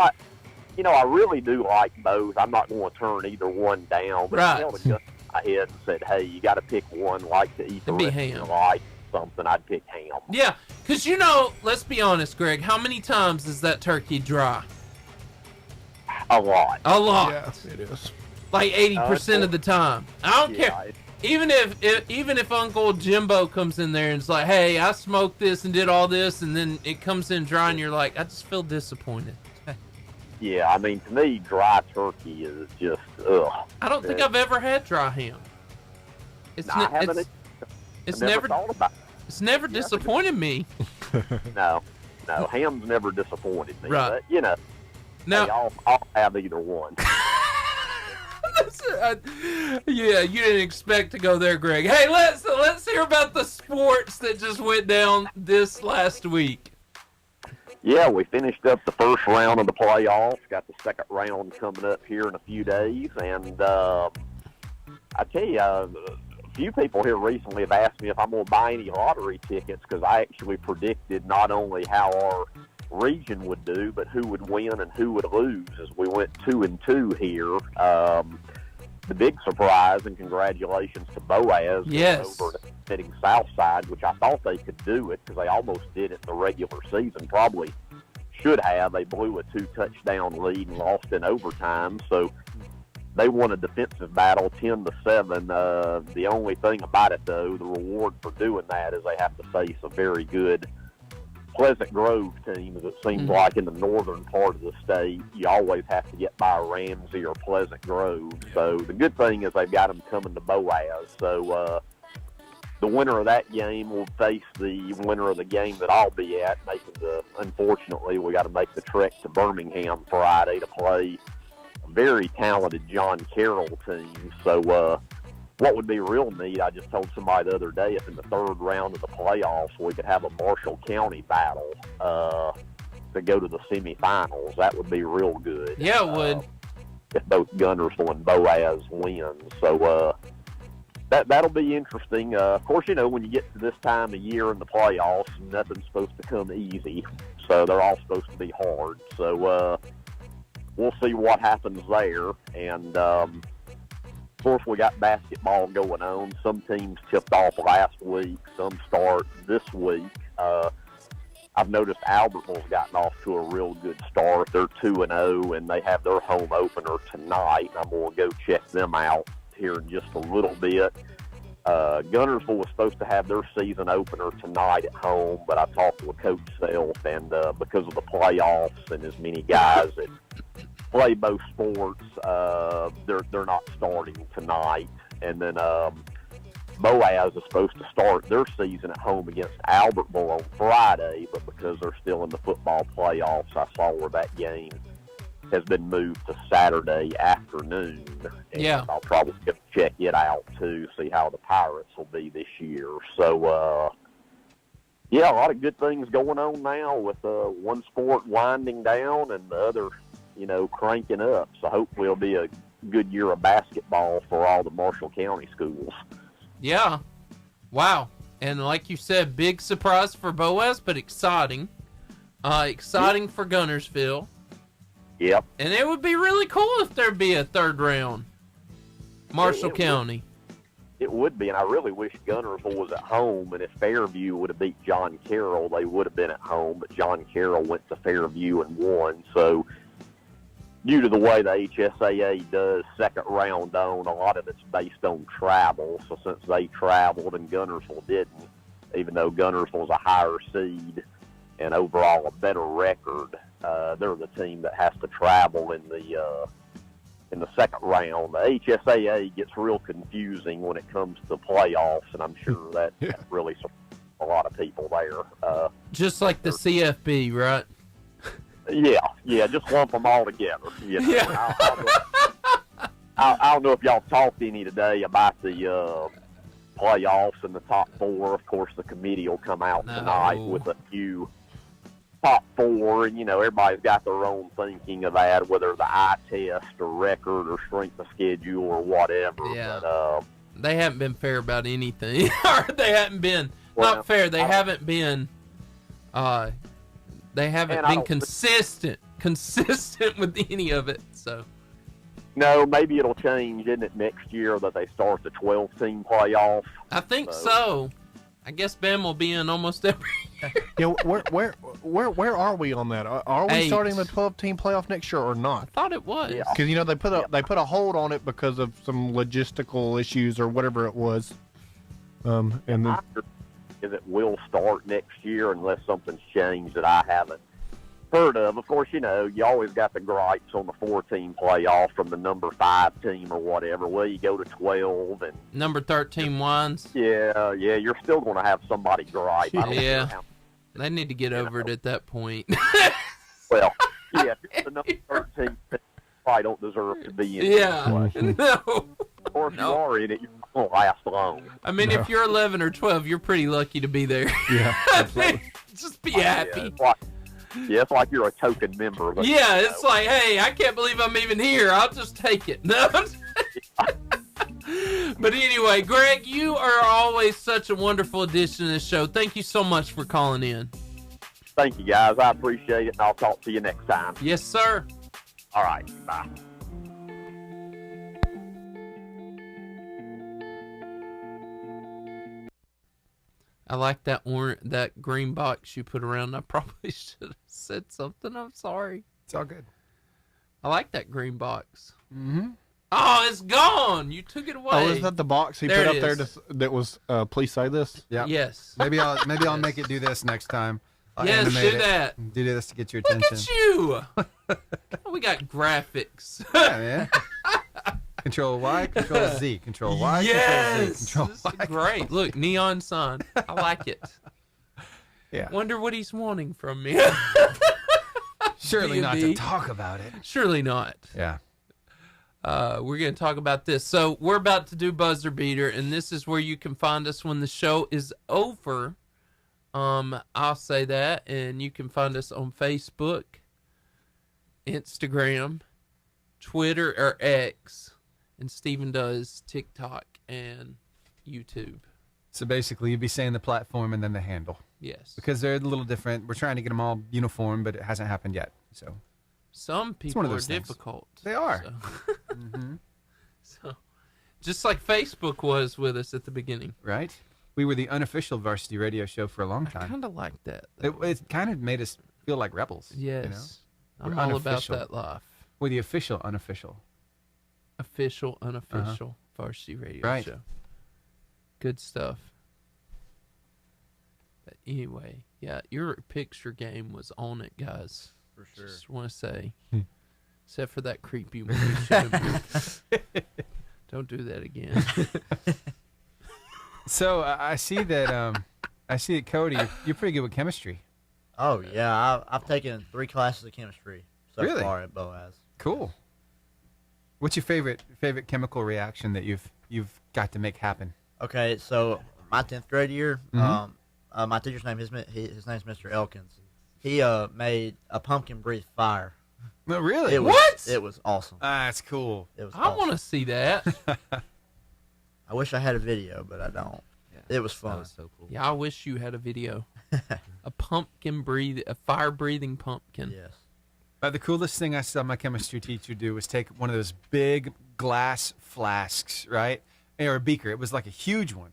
I really do like both. I'm not going to turn either one down. But Right. if I held a gun to my head and said, hey, you got to pick one, like to eat the It'd be rest of ham. your life, something, I'd pick ham. Yeah, because you know, let's be honest, Greg, how many times is that turkey dry? A lot. A lot. Yeah, it is. Like 80% of the time. I don't care. Even if Uncle Jimbo comes in there and is like, hey, I smoked this and did all this, and then it comes in dry and you're like, I just feel disappointed. Yeah, I mean, to me, dry turkey is just, ugh. I don't think I've ever had dry ham. It's I haven't. it's I never thought about it. It's never disappointed me. No, ham's never disappointed me. Right. But, you know, Now- hey, I'll have either one. Yeah, you didn't expect to go there, Greg. Hey, let's hear about the sports that just went down this last week. Yeah, we finished up the first round of the playoffs. Got the second round coming up here in a few days. And I tell you, a few people here recently have asked me if I'm going to buy any lottery tickets because I actually predicted not only how our region would do, but who would win and who would lose as we went 2-2 here. The big surprise, and congratulations to Boaz Yes. over hitting Southside, which I thought they could do it because they almost did it in the regular season. Probably should have. They blew a 2-touchdown lead and lost in overtime. So they won a defensive battle 10-7. The only thing about it, though, the reward for doing that is they have to face a very good Pleasant Grove team, as it seems like in the northern part of the state, you always have to get by Ramsey or Pleasant Grove. So the good thing is they've got them coming to Boaz. So the winner of that game will face the winner of the game that I'll be at. Unfortunately, we got to make the trek to Birmingham Friday to play a very talented John Carroll team. So what would be real neat, I just told somebody the other day, if in the third round of the playoffs we could have a Marshall County battle to go to the semifinals, that would be real good. Yeah, it would. If both Guntersville and Boaz win. So that'll be interesting. Of course, you know, when you get to this time of year in the playoffs, nothing's supposed to come easy. So they're all supposed to be hard. So we'll see what happens there. And of course, we got basketball going on. Some teams tipped off last week. Some start this week. I've noticed Albertville's gotten off to a real good start. They're 2-0, and they have their home opener tonight. I'm going to go check them out here in just a little bit. Gunnersville was supposed to have their season opener tonight at home, but I talked with Coach Self, and because of the playoffs and as many guys that play both sports, they're not starting tonight. And then Boaz is supposed to start their season at home against Albertville on Friday, but because they're still in the football playoffs, I saw where that game has been moved to Saturday afternoon. And yeah. I'll probably check it out too, see how the Pirates will be this year. So, yeah, a lot of good things going on now with one sport winding down and the other, cranking up. So hopefully it'll be a good year of basketball for all the Marshall County schools. Yeah. Wow. And like you said, big surprise for Boaz, but exciting. Exciting for Gunnersville. Yep. And it would be really cool if there'd be a third round. Marshall County. It would be, and I really wish Gunnersville was at home, and if Fairview would have beat John Carroll, they would have been at home, but John Carroll went to Fairview and won. So due to the way the HSAA does second round on, a lot of it's based on travel. So since they traveled and Gunnersville didn't, even though Gunnersville's a higher seed and overall a better record, they're the team that has to travel in the second round. The HSAA gets real confusing when it comes to playoffs, and I'm sure that really surprised a lot of people there. Just like the CFB, right? Yeah, just lump them all together. Yeah. I don't know if y'all talked any today about the playoffs and the top four. Of course, the committee will come out tonight with a few top four, and everybody's got their own thinking of that, whether the eye test or record or strength of schedule or whatever. Yeah. But, they haven't been fair about anything. Or they haven't been not fair. They haven't been consistent with any of it. So no, maybe it'll change, isn't it, next year that they start the 12-team playoff? I think so. I guess Ben will be in almost every year. Yeah, where are we on that? Are we 8. starting the 12-team playoff next year or not? I thought it was. Because they put a hold on it because of some logistical issues or whatever it was. And then it will start next year unless something's changed that I haven't heard of. Of course, you always got the gripes on the 4-team playoff from the number 5 team or whatever. Well, you go to 12 and number 13 wins. Yeah, you're still going to have somebody gripe. Yeah, they need to get over it at that point. Well, yeah, if the number 13 probably don't deserve to be in. Yeah, no. Or if you are in it, you're not going to last long. I mean, if you're 11 or 12, you're pretty lucky to be there. Yeah, just be happy. Yeah, it's like you're a token member. But, yeah, it's like, hey, I can't believe I'm even here. I'll just take it. No. But anyway, Greg, you are always such a wonderful addition to this show. Thank you so much for calling in. Thank you, guys. I appreciate it, and I'll talk to you next time. Yes, sir. All right. Bye. I like that green box you put around. I probably should have said something. I'm sorry. It's all good. I like that green box. Mm-hmm. Oh, it's gone. You took it away. Oh, is that the box he put up there that was please say this? Yeah. Yes. Maybe I'll make it do this next time. Yes, do that. Do this to get your attention. Look at you. We got graphics. Yeah, man. Control Y, Control Z, Control Y, yes! Control Z, Control Y. Great. Look, neon sign. I like it. Yeah. Wonder what he's wanting from me. Surely not to talk about it. Surely not. Yeah. We're going to talk about this. So we're about to do Buzzer Beater, and this is where you can find us when the show is over. I'll say that, and you can find us on Facebook, Instagram, Twitter, or X. And Steven does TikTok and YouTube. So basically, you'd be saying the platform and then the handle. Yes. Because they're a little different. We're trying to get them all uniform, but it hasn't happened yet. So Some people one of are those things. difficult. They are. So. Mm-hmm. So, just like Facebook was with us at the beginning. Right? We were the unofficial varsity radio show for a long I time. kind of like that. It kind of made us feel like rebels. Yes. You know? I'm We're all unofficial. about that life. We're the official unofficial. Official, unofficial varsity radio Right. show. Good stuff. But anyway, yeah, your picture game was on it, guys. For sure. Just want to say, except for that creepy one you showed me. Don't do that again. So I see that Cody, you're pretty good with chemistry. Oh yeah, I've taken 3 classes of chemistry so Really? far at Boaz. Cool. What's your favorite chemical reaction that you've got to make happen? Okay, so my 10th grade year, Mhm. my teacher's name his name's Mr. Elkins. He made a pumpkin breathe fire. No, really? It was, It was awesome. That's cool. It was. I want to see that. I wish I had a video, but I don't. It was fun. That was so cool. Yeah, I wish you had a video. A fire-breathing pumpkin. Yes. The coolest thing I saw my chemistry teacher do was take one of those big glass flasks, right? Or a beaker. It was like a huge one.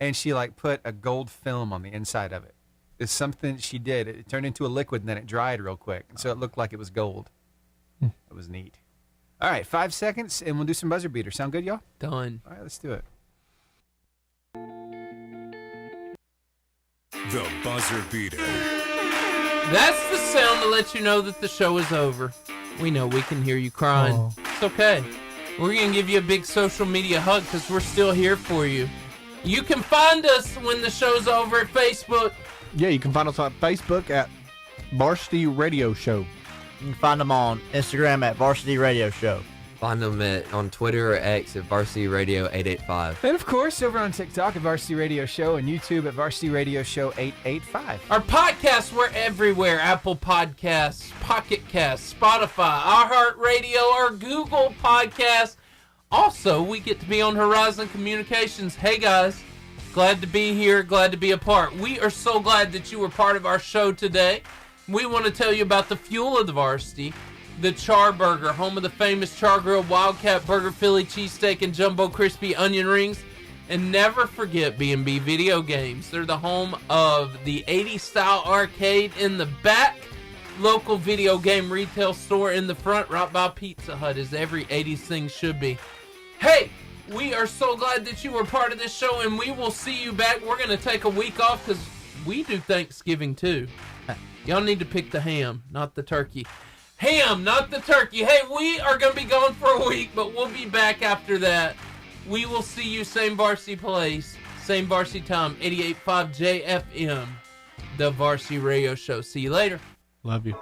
And she like put a gold film on the inside of it. It's something she did. It turned into a liquid and then it dried real quick. And so it looked like it was gold. It was neat. All right, 5 seconds and we'll do some buzzer beater. Sound good, y'all? Done. All right, let's do it. The buzzer beater. That's the sound to let you know that the show is over. We know we can hear you crying. Oh. It's okay. We're going to give you a big social media hug because we're still here for you. You can find us when the show's over at Facebook. Yeah, you can find us on Facebook at Varsity Radio Show. You can find them on Instagram at Varsity Radio Show. Find them on Twitter or X at Varsity Radio 885. And of course, over on TikTok at Varsity Radio Show and YouTube at Varsity Radio Show 885. Our podcasts, we're everywhere. Apple Podcasts, Pocket Casts, Spotify, iHeartRadio, or Google Podcasts. Also, we get to be on Horizon Communications. Hey, guys. Glad to be here. Glad to be a part. We are so glad that you were part of our show today. We want to tell you about the fuel of the varsity. The Char Burger, home of the famous Char Grilled Wildcat Burger, Philly cheesesteak, and Jumbo Crispy Onion Rings. And never forget B&B Video Games. They're the home of the 80s style arcade in the back, local video game retail store in the front, right by Pizza Hut, as every 80s thing should be. Hey, we are so glad that you were part of this show, and we will see you back. We're going to take a week off because we do Thanksgiving too. Y'all need to pick the ham, not the turkey. Ham, not the turkey. Hey, we are going to be gone for a week, but we'll be back after that. We will see you same varsity place, same varsity time, 88.5 JFM, the Varsity Radio Show. See you later. Love you.